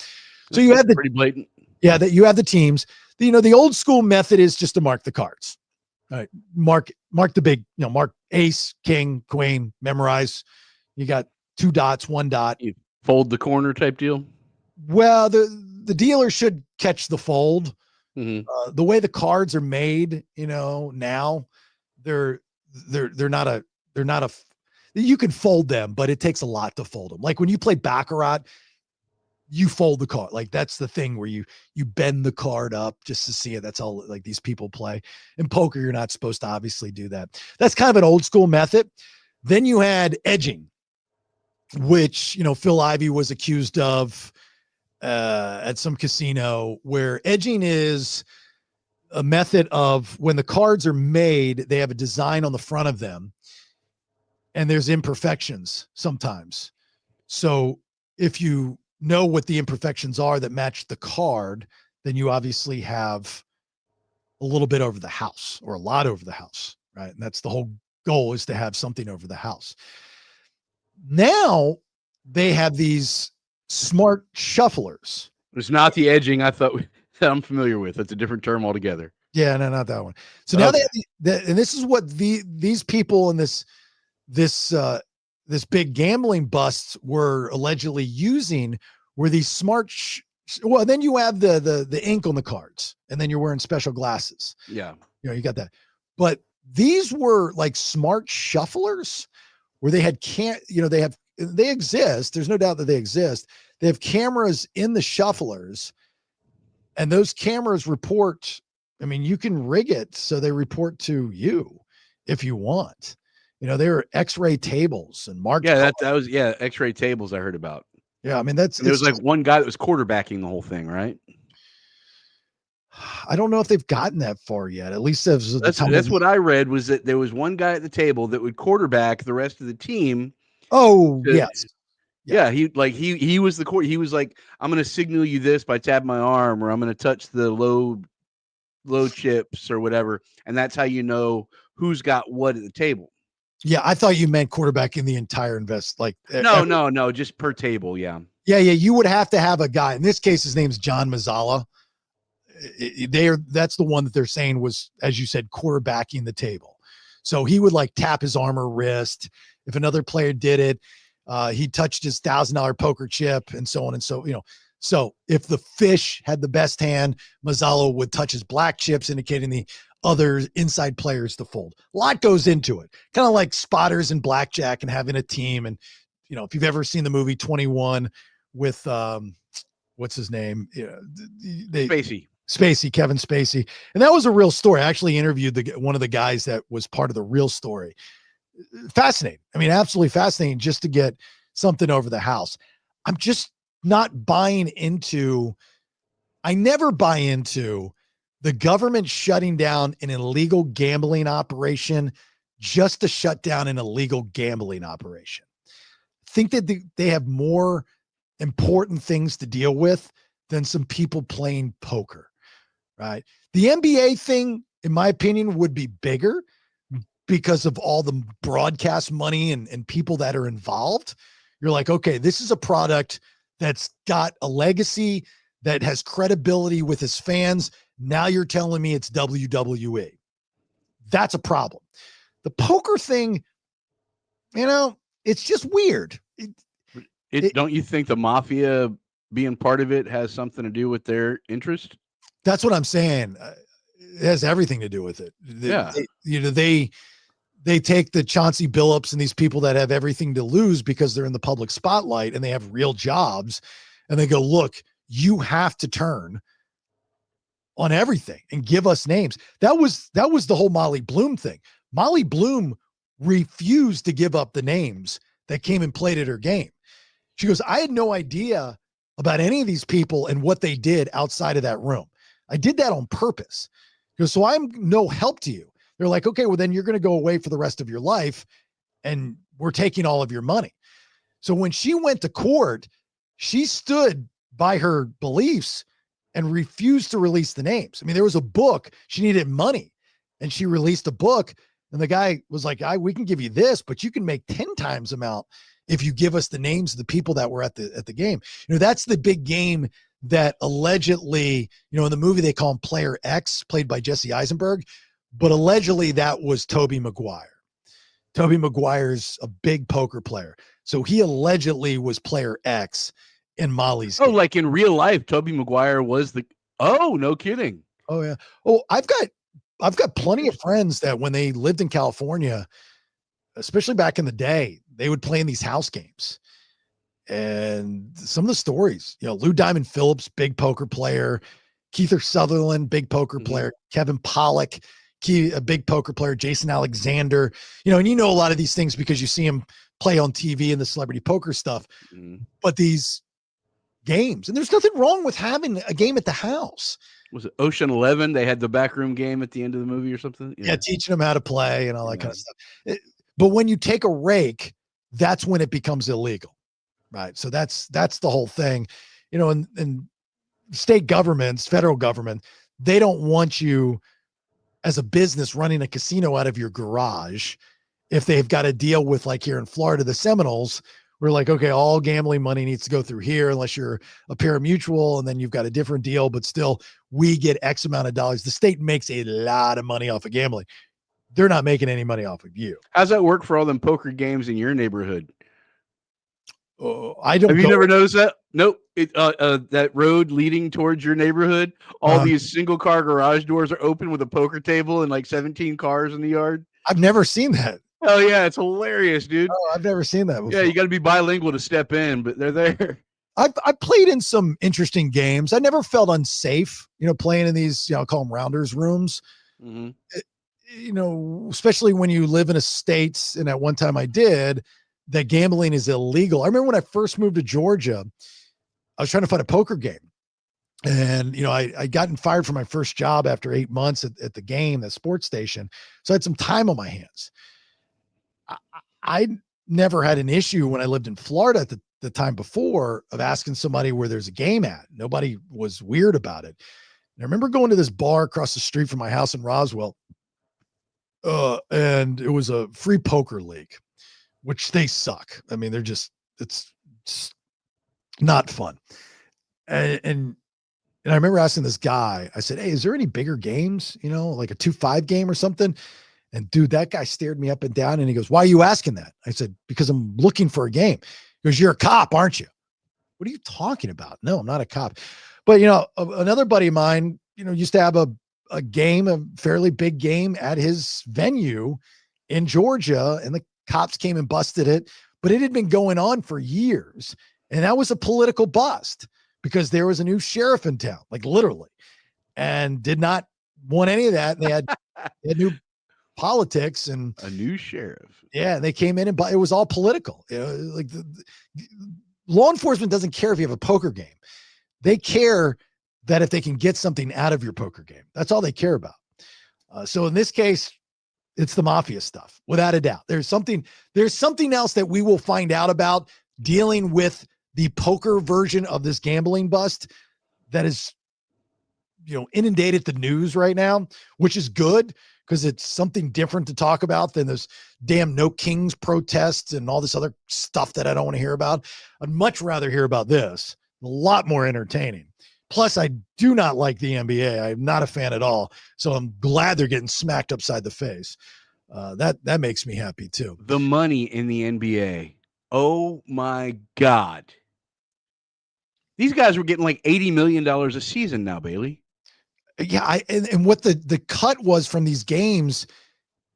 So you had pretty blatant. Yeah, that you have the teams. The old school method is just to mark the cards. All right, mark the big, mark ace, king, queen, memorize. You got 2 dots, 1 dot. You fold the corner type deal. Well, the dealer should catch the fold. Mm-hmm. The way the cards are made, now they're not a you can fold them, but it takes a lot to fold them. Like when you play Baccarat, you fold the card. Like that's the thing where you bend the card up just to see it. That's all like these people play. In poker, you're not supposed to obviously do that. That's kind of an old school method. Then you had edging, which, Phil Ivey was accused of at some casino, where edging is a method of when the cards are made, they have a design on the front of them and there's imperfections sometimes. So if you know what the imperfections are that match the card, then you obviously have a little bit over the house or a lot over the house, right? And that's the whole goal, is to have something over the house. Now they have these smart shufflers. It's not the edging I thought that I'm familiar with. It's a different term altogether. Yeah, no, not that one. So now they have and this is what these people in this big gambling busts were allegedly using, were these smart well, then you have the ink on the cards, and then you're wearing special glasses. Yeah. You got that. But these were like smart shufflers where they had they exist. There's no doubt that they exist. They have cameras in the shufflers, and those cameras report. I mean, you can rig it so they report to you if you want. There are X-ray tables and marked. Yeah, that was X-ray tables I heard about. Yeah, I mean there was like one guy that was quarterbacking the whole thing, right? I don't know if they've gotten that far yet. At least that's what I read, was that there was one guy at the table that would quarterback the rest of the team. Oh, yes. Yeah, he was the court. He was like, I'm going to signal you this by tapping my arm, or I'm going to touch the low chips or whatever, and that's how you know who's got what at the table. Yeah, I thought you meant quarterbacking the entire invest. Like no, just per table. Yeah. You would have to have a guy. In this case, his name's John Mazzala. That's the one that they're saying was, as you said, quarterbacking the table. So he would like tap his arm or wrist. If another player did it, he touched his $1,000 poker chip and so on. And so, so if the fish had the best hand, Mazzalo would touch his black chips, indicating the other inside players to fold. A lot goes into it. Kind of like spotters and blackjack and having a team. And, if you've ever seen the movie 21 with, what's his name? Spacey, Kevin Spacey. And that was a real story. I actually interviewed one of the guys that was part of the real story. Fascinating. I mean, absolutely fascinating, just to get something over the house. I'm just not buying into, I never buy into the government shutting down an illegal gambling operation just to shut down an illegal gambling operation. I think that they have more important things to deal with than some people playing poker, right? The NBA thing, in my opinion, would be bigger because of all the broadcast money and people that are involved. You're like, okay, this is a product that's got a legacy, that has credibility with his fans. Now you're telling me it's WWE. That's a problem. The poker thing, it's just weird. Don't you think the mafia being part of it has something to do with their interest? That's what I'm saying. It has everything to do with it. They take the Chauncey Billups and these people that have everything to lose because they're in the public spotlight and they have real jobs, and they go, look, you have to turn on everything and give us names. That was the whole Molly Bloom thing. Molly Bloom refused to give up the names that came and played at her game. She goes, I had no idea about any of these people and what they did outside of that room. I did that on purpose. She goes, so I'm no help to you. They're like, okay, well then you're going to go away for the rest of your life and we're taking all of your money. So when she went to court, she stood by her beliefs and refused to release the names. I mean, there was a book, she needed money and she released a book, and the guy was like, we can give you this, but you can make 10 times amount if you give us the names of the people that were at the game. That's the big game that allegedly, in the movie they call him Player X, played by Jesse Eisenberg, but allegedly that was Tobey Maguire. Tobey Maguire's a big poker player. So he allegedly was Player X in Molly's game. Like in real life, Tobey Maguire was no kidding. Oh yeah. Oh, I've got plenty of friends that when they lived in California, especially back in the day, they would play in these house games. And some of the stories, Lou Diamond Phillips, big poker player, Keither Sutherland, big poker player, Kevin Pollak, a big poker player, Jason Alexander, and a lot of these things because you see him play on TV and the celebrity poker stuff. But these games, and there's nothing wrong with having a game at the house. Was it Ocean 11? They had the backroom game at the end of the movie or something. Yeah, teaching them how to play and all that kind of stuff. But when you take a rake, that's when it becomes illegal. Right. So that's the whole thing, and state governments, federal government, they don't want you as a business running a casino out of your garage. If they've got to deal with, like here in Florida, the Seminoles, we're like, okay, all gambling money needs to go through here unless you're a pari-mutuel, and then you've got a different deal, but still we get X amount of dollars. The state makes a lot of money off of gambling. They're not making any money off of you. How's that work for all them poker games in your neighborhood? I don't. Have you never noticed that? Nope. That road leading towards your neighborhood, all these single car garage doors are open with a poker table and like 17 cars in the yard. I've never seen that. Oh yeah, it's hilarious, dude. Oh, I've never seen that before. Yeah, you got to be bilingual to step in, but they're there. I played in some interesting games. I never felt unsafe, playing in these, I call them rounders rooms. Especially when you live in a state, and at one time I did, that gambling is illegal. I remember when I first moved to Georgia, I was trying to find a poker game. And, I gotten fired from my first job after 8 months at the game, the sports station. So I had some time on my hands. I never had an issue when I lived in Florida at the time before of asking somebody where there's a game at. Nobody was weird about it. And I remember going to this bar across the street from my house in Roswell. And it was a free poker league, which they suck. I mean, it's not fun. And I remember asking this guy, I said, hey, is there any bigger games, like a 2-5 game or something? And dude, that guy stared me up and down and he goes, why are you asking that? I said, because I'm looking for a game. He goes, you're a cop, aren't you? What are you talking about? No, I'm not a cop. But, another buddy of mine, used to have a game, a fairly big game at his venue in Georgia, and the cops came and busted it, but it had been going on for years. And that was a political bust because there was a new sheriff in town, like literally, and did not want any of that. They had new politics and a new sheriff. Yeah. They came in and it was all political. Like law enforcement doesn't care if you have a poker game. They care that if they can get something out of your poker game, that's all they care about. So in this case, it's the mafia stuff, without a doubt. There's something else that we will find out about dealing with the poker version of this gambling bust that is, inundated the news right now, which is good because it's something different to talk about than those damn No Kings protests and all this other stuff that I don't want to hear about. I'd much rather hear about this. A lot more entertaining. Plus, I do not like the NBA. I'm not a fan at all. So I'm glad they're getting smacked upside the face. That makes me happy too. The money in the NBA. Oh my God. These guys were getting like $80 million a season now, Bailey. Yeah. And what the cut was from these games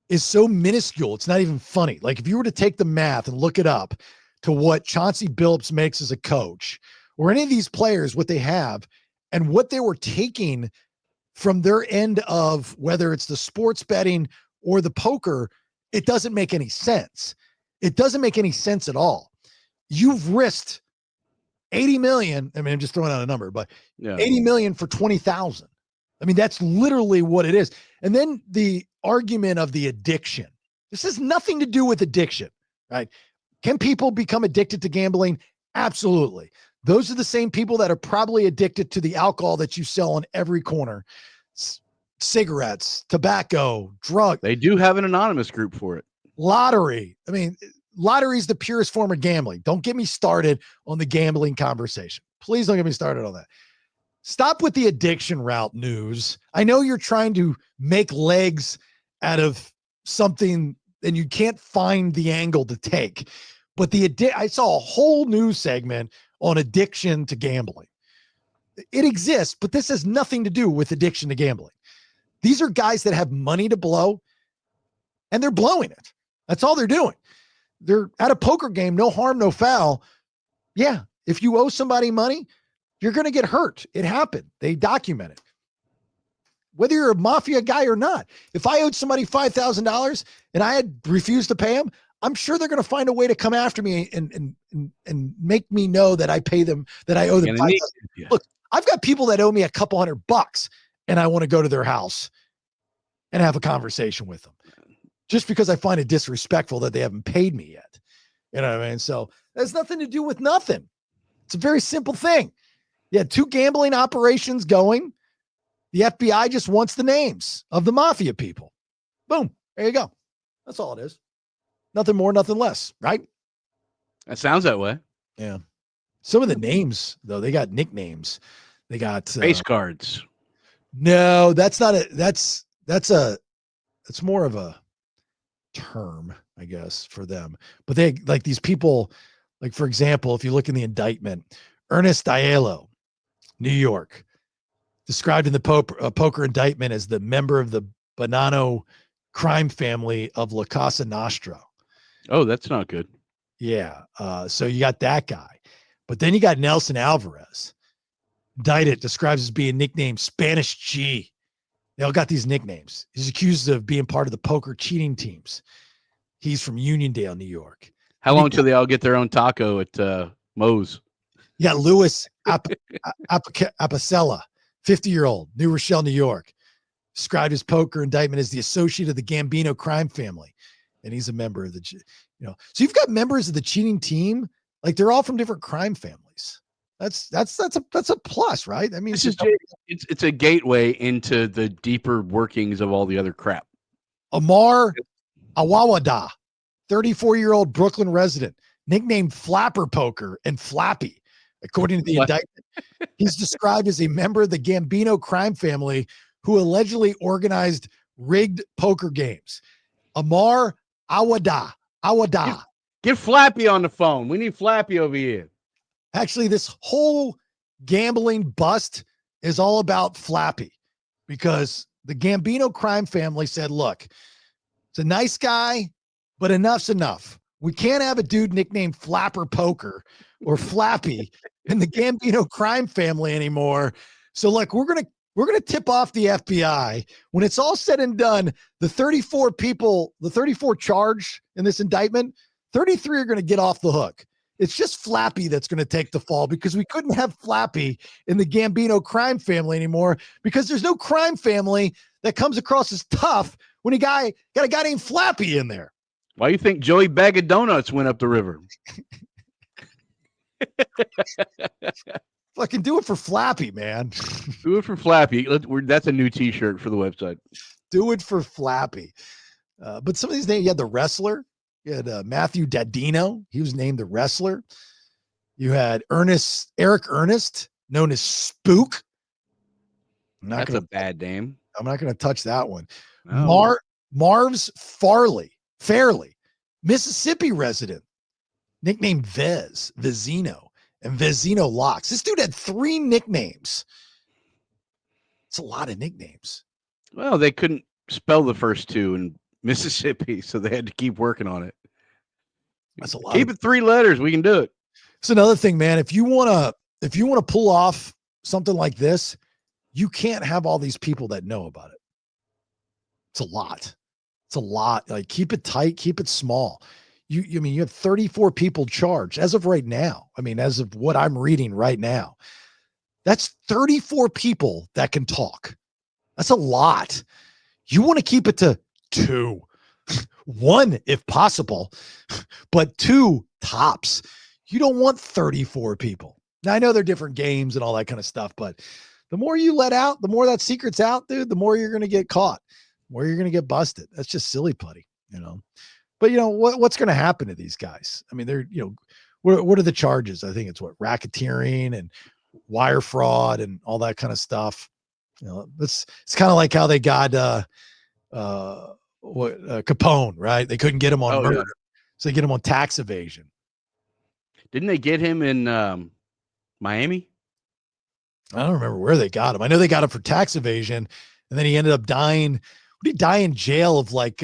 is so minuscule. It's not even funny. Like if you were to take the math and look it up to what Chauncey Billups makes as a coach or any of these players, what they have and what they were taking from their end of whether it's the sports betting or the poker, it doesn't make any sense. It doesn't make any sense at all. You've risked 80 million. I mean, I'm just throwing out a number, but 80 million for 20,000. I mean, that's literally what it is. And then the argument of the addiction. This has nothing to do with addiction, right? Can people become addicted to gambling? Absolutely. Those are the same people that are probably addicted to the alcohol that you sell on every corner. Cigarettes, tobacco, drugs. They do have an anonymous group for it. Lottery. I mean, lottery is the purest form of gambling. Don't get me started on the gambling conversation. Please don't get me started on that. Stop with the addiction route news. I know you're trying to make legs out of something and you can't find the angle to take. But I saw a whole news segment on addiction to gambling. It exists, but this has nothing to do with addiction to gambling. These are guys that have money to blow and they're blowing it. That's all they're doing. They're at a poker game, no harm, no foul. Yeah. If you owe somebody money, you're going to get hurt. It happened. They document it. Whether you're a mafia guy or not, if I owed somebody $5,000 and I had refused to pay them, I'm sure they're going to find a way to come after me and make me know that I pay them, that I owe them $5,000. Look, I've got people that owe me a couple $100 and I want to go to their house and have a conversation with them just because I find it disrespectful that they haven't paid me yet. You know what I mean? So that's nothing to do with nothing. It's a very simple thing. Yeah, 2 gambling operations going. The FBI just wants the names of the mafia people. Boom. There you go. That's all it is. Nothing more, nothing less, right? That sounds that way. Yeah. Some of the names, though, they got nicknames. They got face cards. No, that's not that's more of a term, I guess, for them. But they like these people, like, for example, if you look in the indictment, Ernest Aiello, New York, described in the poker indictment as the member of the Bonanno crime family of La Casa Nostra. Oh, that's not good. Yeah. So you got that guy. But then you got Nelson Alvarez. Indicted, describes as being nicknamed Spanish G. They all got these nicknames. He's accused of being part of the poker cheating teams. He's from Uniondale, New York. How long till they all get their own taco at Moe's? You got Louis Apicella, 50-year-old, New Rochelle, New York. Described his poker indictment as the associate of the Gambino crime family. And he's a member of the, so you've got members of the cheating team. Like, they're all from different crime families. That's a plus, right? I mean, it's a gateway into the deeper workings of all the other crap. Amar Awawada, 34-year-old Brooklyn resident, nicknamed Flapper Poker and Flappy, according to the indictment. He's described as a member of the Gambino crime family who allegedly organized rigged poker games. Amar Awada. Get Flappy on the phone. We need Flappy over here. Actually, this whole gambling bust is all about Flappy, because the Gambino crime family said, look, it's a nice guy, but enough's enough. We can't have a dude nicknamed Flapper Poker or Flappy in the Gambino crime family anymore. So, look, we're going to tip off the FBI. When it's all said and done, the 34 charged in this indictment, 33 are going to get off the hook. It's just Flappy that's going to take the fall, because we couldn't have Flappy in the Gambino crime family anymore, because there's no crime family that comes across as tough when got a guy named Flappy in there. Why do you think Joey Bag of Donuts went up the river? Fucking do it for Flappy, man. Do it for Flappy. That's a new T-shirt for the website. Do it for Flappy. But some of these names, you had the wrestler. You had Matthew Dadino. He was named the wrestler. You had Eric Ernest, known as Spook. That's a bad name. I'm not going to touch that one. Oh. Marv's Fairley, Mississippi resident, nicknamed Vezino, and Vezino Locks. This dude had 3 nicknames. It's a lot of nicknames. Well, they couldn't spell the first 2 in Mississippi, so they had to keep working on it. That's a lot. Keep it 3 letters. We can do it. It's another thing, man. If you want to pull off something like this, you can't have all these people that know about it. It's a lot. Like, keep it tight, keep it small. You have 34 people charged as of right now. I mean, as of what I'm reading right now, that's 34 people that can talk. That's a lot. You want to keep it to 2, 1 if possible, but 2 tops. You don't want 34 people. Now, I know they're different games and all that kind of stuff, but the more you let out, the more that secret's out, dude, the more you're going to get caught, the more you're going to get busted. That's just silly putty, But what's going to happen to these guys? I mean, they're, what are the charges? I think it's racketeering and wire fraud and all that kind of stuff. It's kind of like how they got Capone, right? They couldn't get him on murder, so they get him on tax evasion. Didn't they get him in Miami? I don't remember where they got him. I know they got him for tax evasion, and then he ended up dying. What did he die in jail of? Like,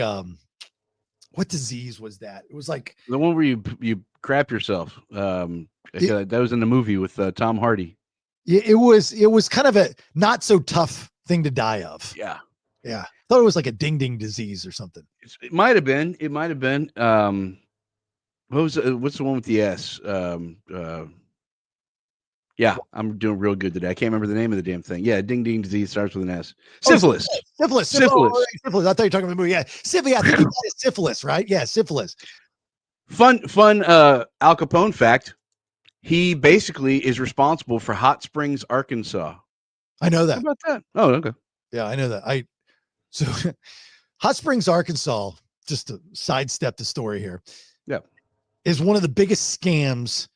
what disease was that? It was like the one where you crap yourself. That was in the movie with Tom Hardy. It was kind of a not so tough thing to die of. Yeah. I thought it was like a ding disease or something. It might have been. What's the one with the S? Yeah, I'm doing real good today. I can't remember the name of the damn thing. Yeah, ding disease starts with an S. Syphilis. Syphilis. Syphilis. I thought you were talking about the movie. Yeah, syphilis. I think he had syphilis, right? Yeah, syphilis. Fun Al Capone fact. He basically is responsible for Hot Springs, Arkansas. I know that. How about that? Oh, okay. Yeah, I know that. So Hot Springs, Arkansas, just to sidestep the story here. Yeah. Is one of the biggest scams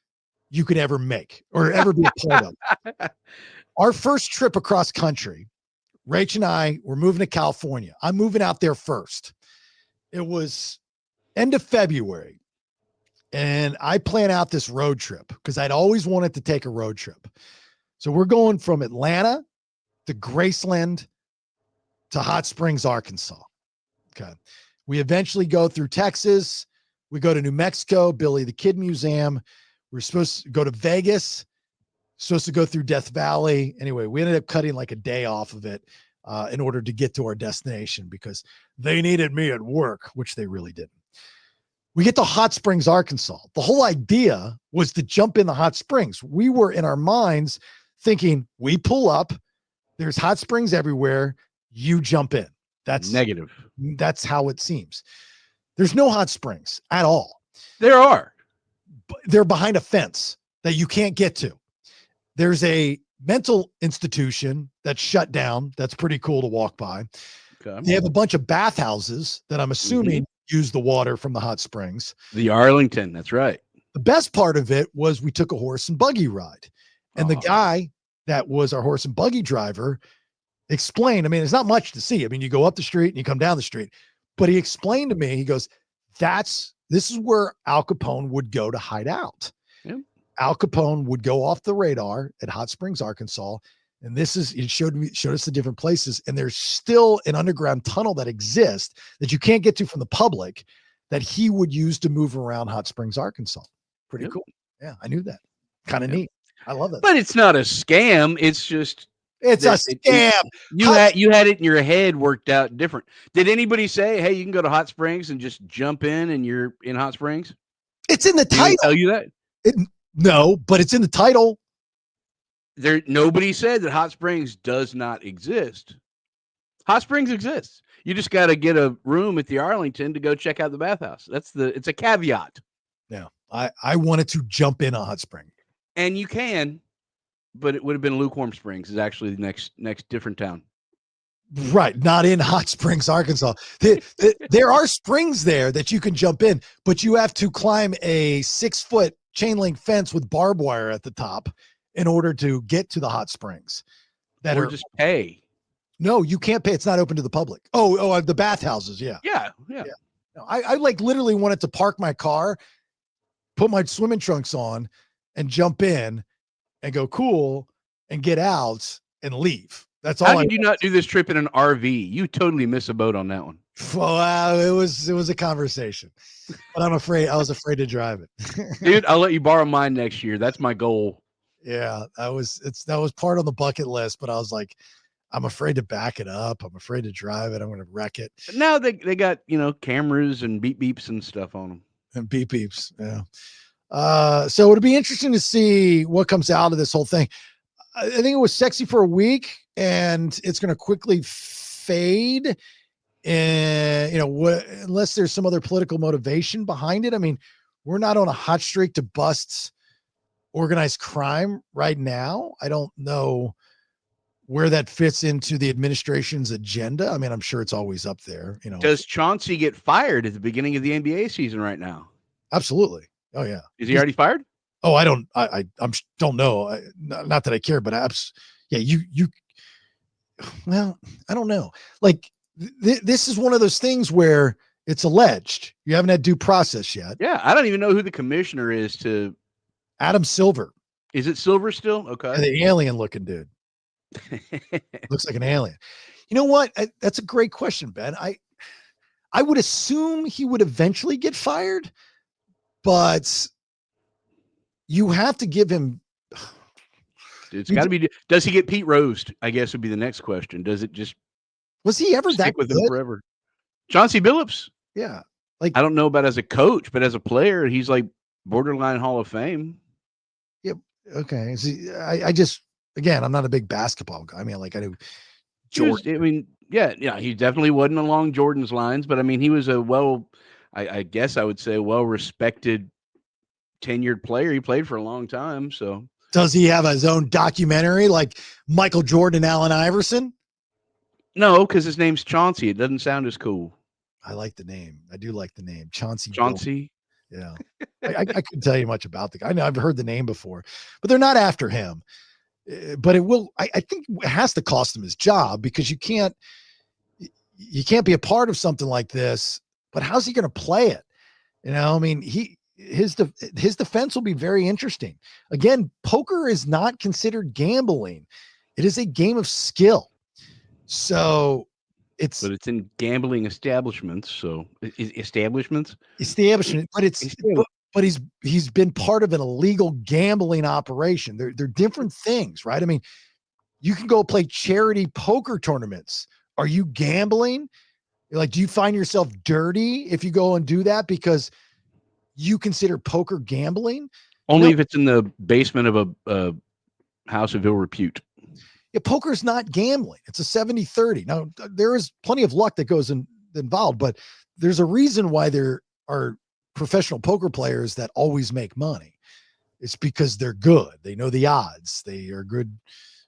you could ever make or ever be a part of. Our first trip across country, Rach and I were moving to California. I'm moving out there first. It was end of February. And I plan out this road trip because I'd always wanted to take a road trip. So we're going from Atlanta to Graceland to Hot Springs, Arkansas. Okay. We eventually go through Texas. We go to New Mexico, Billy the Kid Museum. We're supposed to go to Vegas, supposed to go through Death Valley. Anyway, we ended up cutting like a day off of it in order to get to our destination because they needed me at work, which they really didn't. We get to Hot Springs, Arkansas. The whole idea was to jump in the hot springs. We were in our minds thinking we pull up, there's hot springs everywhere, you jump in. That's negative. That's how it seems. There's no hot springs at all. There are. They're behind a fence that you can't get to. There's a mental institution that's shut down. That's pretty cool to walk by. Okay. They have a bunch of bathhouses that I'm assuming use the water from the hot springs. The Arlington, that's right. The best part of it was we took a horse and buggy ride. And the guy that was our horse and buggy driver explained, I mean, there's not much to see. I mean, you go up the street and you come down the street. But he explained to me, he goes, this is where Al Capone would go to hide out. Yep. Al Capone would go off the radar at Hot Springs, Arkansas. And it showed us the different places. And there's still an underground tunnel that exists that you can't get to from the public that he would use to move around Hot Springs, Arkansas. Pretty cool. Yeah, I knew that. Kind of neat. I love it. But it's not a scam. It's just it's a scam. You had it in your head worked out different. Did anybody say, hey, you can go to Hot Springs and just jump in and you're in Hot Springs? It's in the title. Did they tell you that? No, but it's in the title. Nobody said that Hot Springs does not exist. Hot Springs exists. You just got to get a room at the Arlington to go check out the bathhouse. It's a caveat. Yeah. I wanted to jump in a hot spring. And you can, but it would have been Lukewarm Springs is actually the next different town. Right. Not in Hot Springs, Arkansas. There are springs there that you can jump in, but you have to climb a 6-foot chain link fence with barbed wire at the top in order to get to the hot springs. Or just pay. No, you can't pay. It's not open to the public. Oh, the bathhouses. Yeah. No, I like literally wanted to park my car, put my swimming trunks on and jump in and go cool and get out and leave. That's all. How did you not do this trip in an RV? You totally miss a boat on that one. Well, it was a conversation, but I was afraid to drive it. Dude, I'll let you borrow mine next year. That's my goal. Yeah, that was part on the bucket list, but I was like, I'm afraid to back it up. I'm afraid to drive it. I'm going to wreck it. But now they got, cameras and beep beeps and stuff on them. And beep beeps. Yeah. So it'll be interesting to see what comes out of this whole thing. I think it was sexy for a week and it's going to quickly fade. And, unless there's some other political motivation behind it. I mean, we're not on a hot streak to bust organized crime right now. I don't know where that fits into the administration's agenda. I mean, I'm sure it's always up there. Does Chauncey get fired at the beginning of the NBA season right now? Absolutely. Oh yeah. Is he already fired? Oh, I don't. Don't know. Not that I care, but yeah. You. Well, I don't know. Like this is one of those things where it's alleged. You haven't had due process yet. Yeah, I don't even know who the commissioner is. Adam Silver. Is it Silver still? Yeah, Okay. the alien looking dude. Looks like an alien. You know what? That's a great question, Ben. I would assume he would eventually get fired, but you have to give him. It's got to be. Does he get Pete Rose? I guess would be the next question. Does it just Was he ever stick that with good? him forever? Chauncey Billups. Yeah. Like, I don't know about as a coach, but as a player, he's like borderline Hall of Fame. yeah. Okay. See, I just, again, I'm not a big basketball guy. I mean, like I do. Jordan. He definitely wasn't along Jordan's lines, but I mean, he was I guess I would say well-respected, tenured player. He played for a long time. So Does he have his own documentary like Michael Jordan and Allen Iverson? no, because his name's Chauncey. It doesn't sound as cool. I like the name. I do like the name. Chauncey. Yeah. I couldn't tell you much about the guy. I know I've heard the name before, but they're not after him. But it will, I think it has to cost him his job because you can't be a part of something like this, but how's he going to play it? You know, I mean, his defense will be very interesting. Again, poker is not considered gambling. It is a game of skill. So but it's in gambling establishments. So establishment, but he's been part of an illegal gambling operation. They're different things, right? I mean, you can go play charity poker tournaments. Are you gambling? Like, do you find yourself dirty if you go and do that because you consider poker gambling? Only if it's in the basement of a house of ill repute. Yeah, poker is not gambling. It's a 70-30. Now, there is plenty of luck that goes involved, but there's a reason why there are professional poker players that always make money. It's because they're good. They know the odds. They are good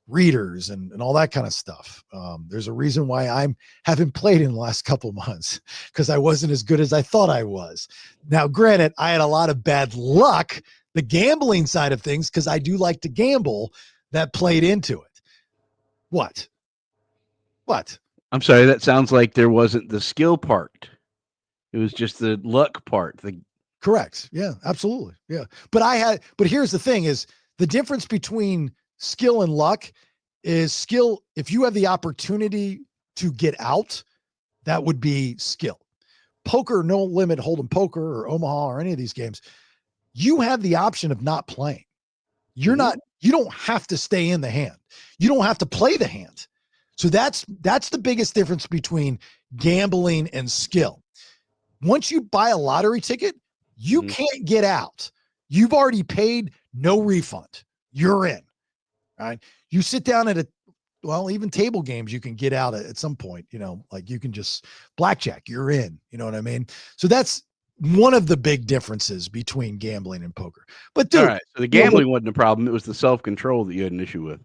readers and all that kind of stuff. There's a reason why I haven't played in the last couple of months because I wasn't as good as I thought I was. Now, granted, I had a lot of bad luck, the gambling side of things, because I do like to gamble, that played into it. What? I'm sorry. That sounds like there wasn't the skill part. It was just the luck part. Correct. Yeah, absolutely. Yeah. But here's the thing is the difference between skill and luck is skill. If you have the opportunity to get out, that would be skill. Poker, no limit hold'em poker or Omaha or any of these games, you have the option of not playing. You don't have to stay in the hand. You don't have to play the hand. So that's the biggest difference between gambling and skill. Once you buy a lottery ticket, you can't get out. You've already paid, no refund. You're in. Right? You sit down at even table games, you can get out at some point, like you can just blackjack, you're in, you know what I mean? So that's one of the big differences between gambling and poker. But dude, all right, so the gambling wasn't a problem. It was the self-control that you had an issue with.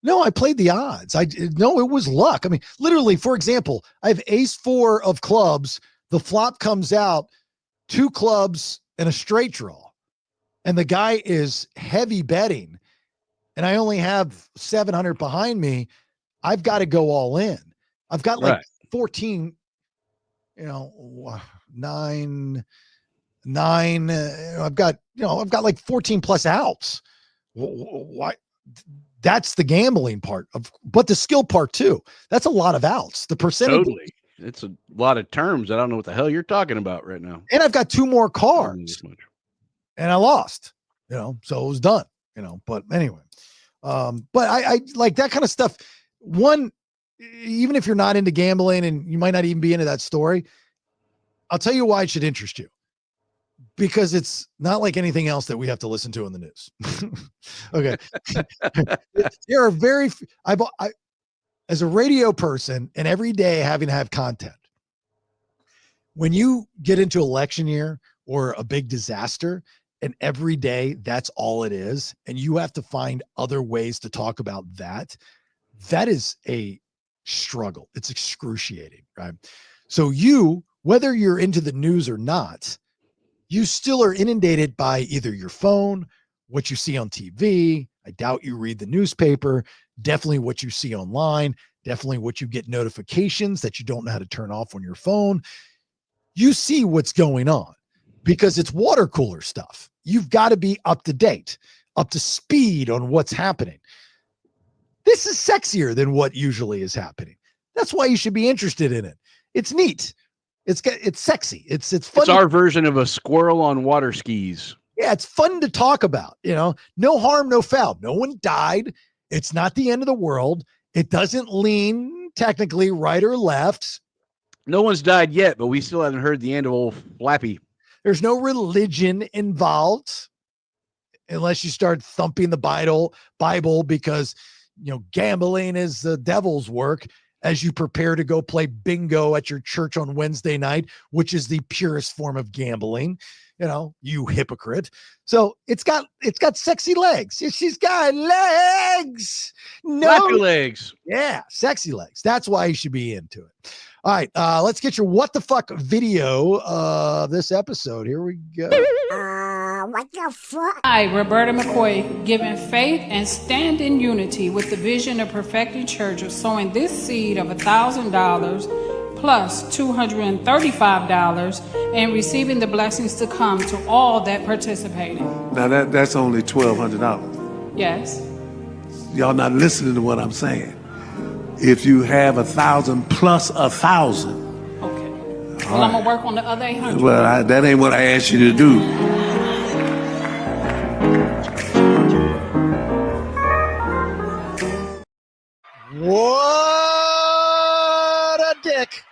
No, I played the odds. It was luck. I mean, literally, for example, I have ace-4 of clubs. The flop comes out, 2 clubs and a straight draw. And the guy is heavy betting. And I only have 700 behind me. I've got to go all in. I've got like 14, 9. I've got like 14 plus outs. Why? That's the gambling part but the skill part too. That's a lot of outs. The percentage. Totally. It's a lot of terms. I don't know what the hell you're talking about right now. And I've got 2 more cards and I lost, so it was done, but anyway, but I like that kind of stuff. One, even if you're not into gambling and you might not even be into that story, I'll tell you why it should interest you. Because it's not like anything else that we have to listen to in the news. Okay. There are very, I as a radio person and every day having to have content, when you get into election year or a big disaster and every day that's all it is, and you have to find other ways to talk about that is a struggle. It's excruciating, right? So whether you're into the news or not, you still are inundated by either your phone what you see on TV. I doubt you read the newspaper. Definitely what you see online. Definitely what you get notifications that you don't know how to turn off on your phone. You see what's going on because it's water cooler stuff. You've got to be up to date, up to speed on what's happening. This is sexier than what usually is happening. That's why you should be interested in it. It's neat. It's sexy. It's fun. It's our version of a squirrel on water skis. Yeah, it's fun to talk about. No harm, no foul. No one died. It's not the end of the world. It doesn't lean technically right or left. No one's died yet, but we still haven't heard the end of old Flappy. There's no religion involved unless you start thumping the Bible because, gambling is the devil's work as you prepare to go play bingo at your church on Wednesday night, which is the purest form of gambling. You hypocrite. So it's got sexy legs. She's got legs. Flappy legs. Yeah, sexy legs. That's why you should be into it. All right, let's get your what the fuck video of this episode. Here we go. What the fuck? I, Roberta McCoy, giving faith and stand in unity with the vision of Perfecting Church of sowing this seed of $1,000 plus $235 and receiving the blessings to come to all that participated. Now that's only $1,200. Yes. Y'all not listening to what I'm saying. If you have 1,000 plus 1,000. Okay. Well, I'm gonna work on the other 800. Well, that ain't what I asked you to do. What a dick.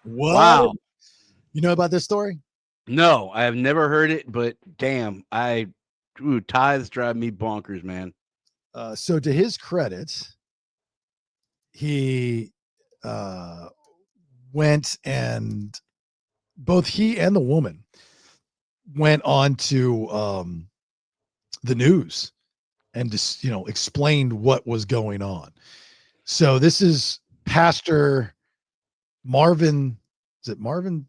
What? Wow. You know about this story? No, I have never heard it, but damn, tithes drive me bonkers, man. So to his credit, he went and both he and the woman went on to the news and just, explained what was going on. So this is Pastor Marvin. Is it Marvin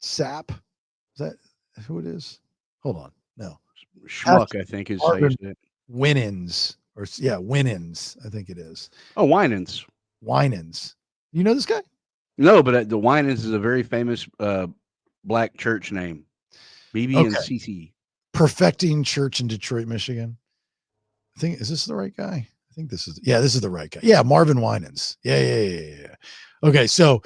Sapp? Is that who it is? Hold on. No. Schmuck, I think is how you say it. Winans. Winans, I think it is. Oh, Winans. Winans. You know this guy? No, but the Winans is a very famous black church name. BB and CC. Perfecting Church in Detroit, Michigan. Is this the right guy? I think this is the right guy. Yeah, Marvin Winans. Yeah. Okay, so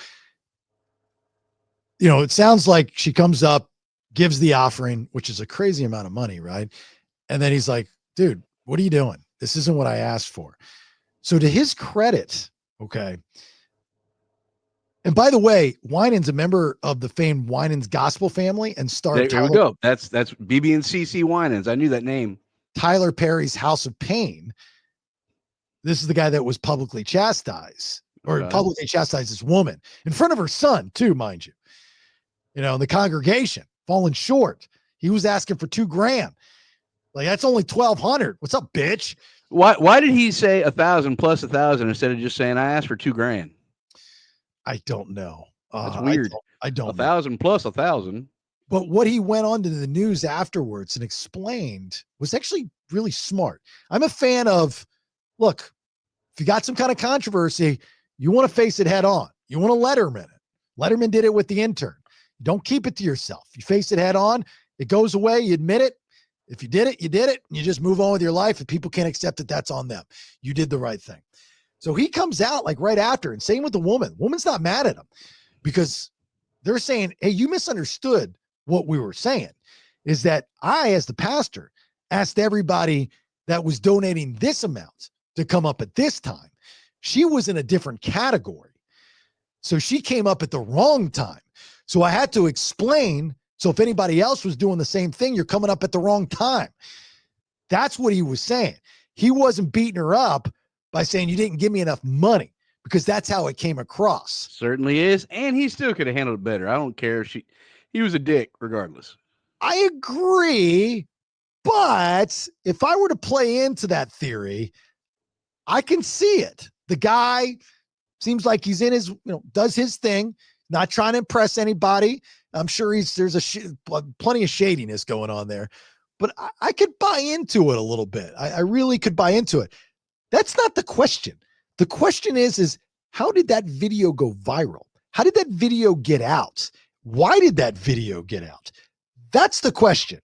it sounds like she comes up, gives the offering, which is a crazy amount of money, right? And then he's like, dude, what are you doing? This isn't what I asked for. So to his credit, okay. And by the way, Winans a member of the famed Winans gospel family and star. There we go. That's BB and CC Winans. I knew that name. Tyler Perry's House of Pain. This is the guy that was publicly chastised publicly chastised this woman in front of her son too, mind you. The congregation falling short. He was asking for $2,000. Like, that's only $1,200. What's up, bitch? Why did he say 1,000 plus 1,000 instead of just saying I asked for $2,000? I don't know. That's weird. I don't 1,000 plus 1,000. But what he went on to the news afterwards and explained was actually really smart. I'm a fan of, look, if you got some kind of controversy, you want to face it head on. You want to Letterman it. Letterman did it with the intern. Don't keep it to yourself. You face it head on. It goes away. You admit it. If you did it, you did it. And you just move on with your life. If people can't accept it, that's on them. You did the right thing. So he comes out like right after, and same with the woman. Woman's not mad at him because they're saying, hey, you misunderstood what we were saying. Is that I, as the pastor, asked everybody that was donating this amount to come up at this time. She was in a different category. So she came up at the wrong time. So I had to explain. So if anybody else was doing the same thing, you're coming up at the wrong time. That's what he was saying. He wasn't beating her up by saying you didn't give me enough money, because that's how it came across. Certainly is. And he still could have handled it better. I don't care if he was a dick regardless. I agree. But if I were to play into that theory, I can see it. The guy seems like he's in his, does his thing, not trying to impress anybody. I'm sure there's plenty of shadiness going on there. but I could buy into it a little bit. I really could buy into it. That's not the question. The question is how did that video go viral? How did that video get out? Why did that video get out? That's the question.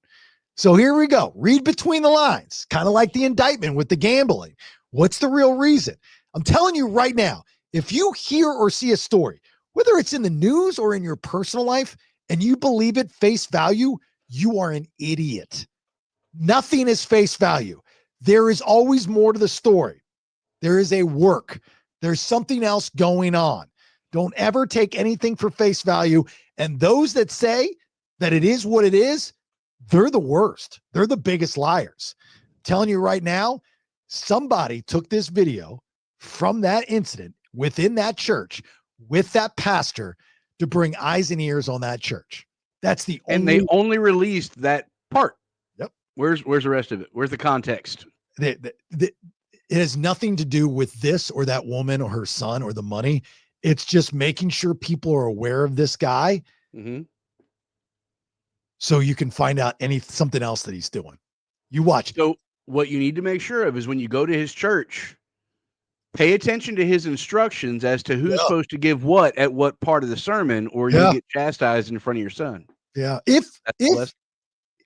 So here we go. Read between the lines, kind of like the indictment with the gambling. What's the real reason? I'm telling you right now, if you hear or see a story, whether it's in the news or in your personal life, and you believe it face value, you are an idiot. Nothing is face value. There is always more to the story. There is a work. There's something else going on. Don't ever take anything for face value. And those that say that it is what it is, they're the worst. They're the biggest liars. I'm telling you right now, somebody took this video from that incident within that church with that pastor to bring eyes and ears on that church. That's the only. And they only released that part. Yep. Where's the rest of it? Where's the context? It has nothing to do with this or that woman or her son or the money. It's just making sure people are aware of this guy. Mm-hmm. So you can find out something else that he's doing. You watch. So what you need to make sure of is when you go to his church, pay attention to his instructions as to who's supposed to give what at what part of the sermon, or you get chastised in front of your son. Yeah.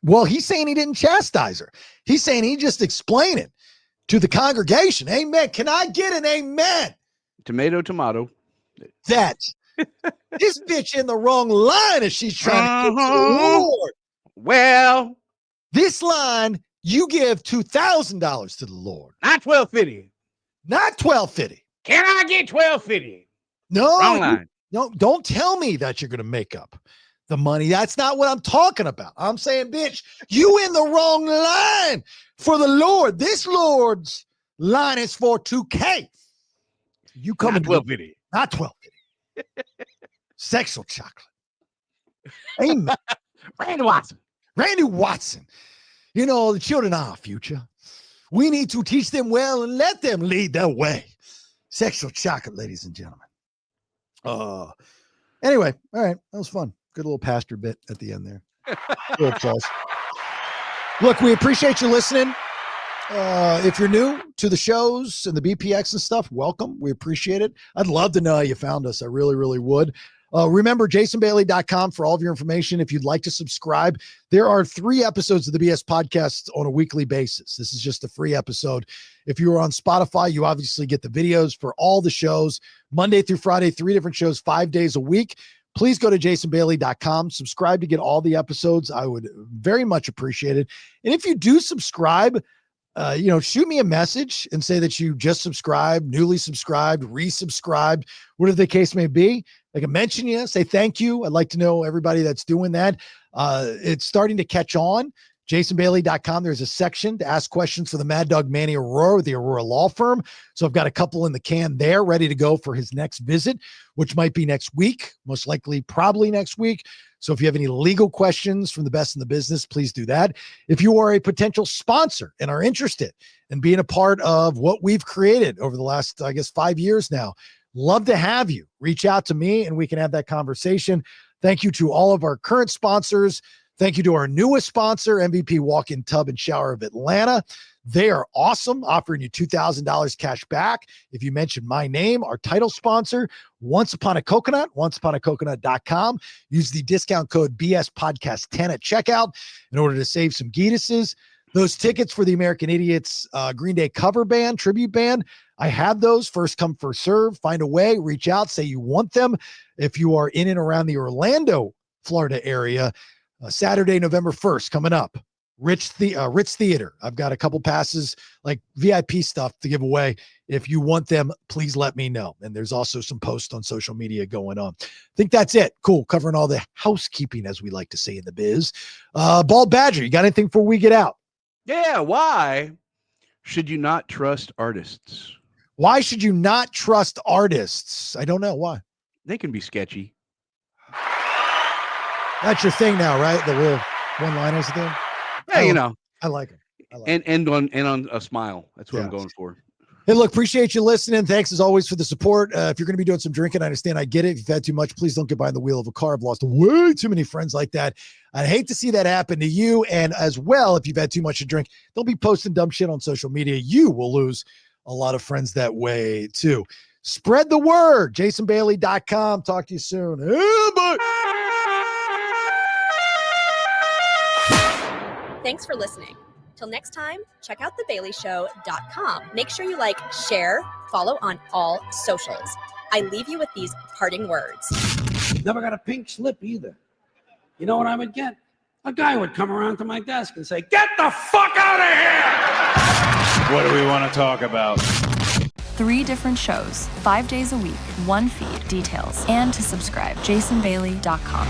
Well, he's saying he didn't chastise her. He's saying he just explained it to the congregation. Amen. Can I get an amen? Tomato. That this bitch in the wrong line as she's trying to get to the Lord. Well, this line, you give $2,000 to the Lord. Not $1,250. Not $1,250. Can I get $1,250? No. Wrong line. No, don't tell me that you're going to make up the money. That's not what I'm talking about. I'm saying, bitch, you in the wrong line for the Lord. This Lord's line is for $2K. You come Not $1,250. Not $1,250. Sexual chocolate. Amen. Randy Watson. You know, the children are our future. We need to teach them well and let them lead the way. Sexual chocolate, ladies and gentlemen. Anyway, all right. That was fun. Good little pastor bit at the end there. Good applause. Look, we appreciate you listening. If you're new to the shows and the BPX and stuff, welcome. We appreciate it. I'd love to know how you found us. I really, really would. Remember, jasonbailey.com for all of your information. If you'd like to subscribe, there are 3 episodes of the BS podcast on a weekly basis. This is just a free episode. If you are on Spotify, you obviously get the videos for all the shows, Monday through Friday, 3 different shows, 5 days a week. Please go to jasonbailey.com, subscribe to get all the episodes. I would very much appreciate it. And if you do subscribe, shoot me a message and say that you just subscribed, newly subscribed, resubscribed, whatever the case may be. I can mention you, say thank you. I'd like to know everybody that's doing that. It's starting to catch on. jasonbailey.com. There's a section to ask questions for the Mad Dog Manny Aurora with the Aurora Law Firm. So I've got a couple in the can there ready to go for his next visit, which might be next week, most likely probably next week. So if you have any legal questions from the best in the business, please do that. If you are a potential sponsor and are interested in being a part of what we've created over the last, 5 years now, love to have you. Reach out to me and we can have that conversation. Thank you to all of our current sponsors. Thank you to our newest sponsor, MVP Walk-In Tub and Shower of Atlanta. They are awesome, offering you $2,000 cash back if you mention my name. Our title sponsor, Once Upon a Coconut, onceuponacoconut.com. Use the discount code BSPodcast10 at checkout in order to save some Geetuses. Those tickets for the American Idiots Green Day cover band, tribute band, I have those. First come, first serve. Find a way. Reach out. Say you want them. If you are in and around the Orlando, Florida area, Saturday, November 1st, coming up. Ritz Theater. I've got a couple passes, like VIP stuff to give away. If you want them, please let me know. And there's also some posts on social media going on. I think that's it. Cool. Covering all the housekeeping, as we like to say in the biz. Bald Badger, you got anything before we get out? Yeah. Why should you not trust artists? Why should you not trust artists? I don't know why. They can be sketchy. That's your thing now, right? The little one-liners there. Yeah, I like it. And on a smile. That's what I'm going for. Hey, look, appreciate you listening. Thanks as always for the support. If you're going to be doing some drinking, I understand. I get it. If you've had too much, please don't get behind the wheel of a car. I've lost way too many friends like that. I'd hate to see that happen to you. And as well, if you've had too much to drink, don't be posting dumb shit on social media. You will lose a lot of friends that way too. Spread the word. JasonBailey.com. Talk to you soon. Bye. Thanks for listening. Till next time, check out thebaileyshow.com. Make sure you like, share, follow on all socials. I leave you with these parting words. Never got a pink slip either. You know what I would get? A guy would come around to my desk and say, "Get the fuck out of here!" What do we want to talk about? 3 different shows, 5 days a week, 1 feed, details, and to subscribe, JasonBailey.com.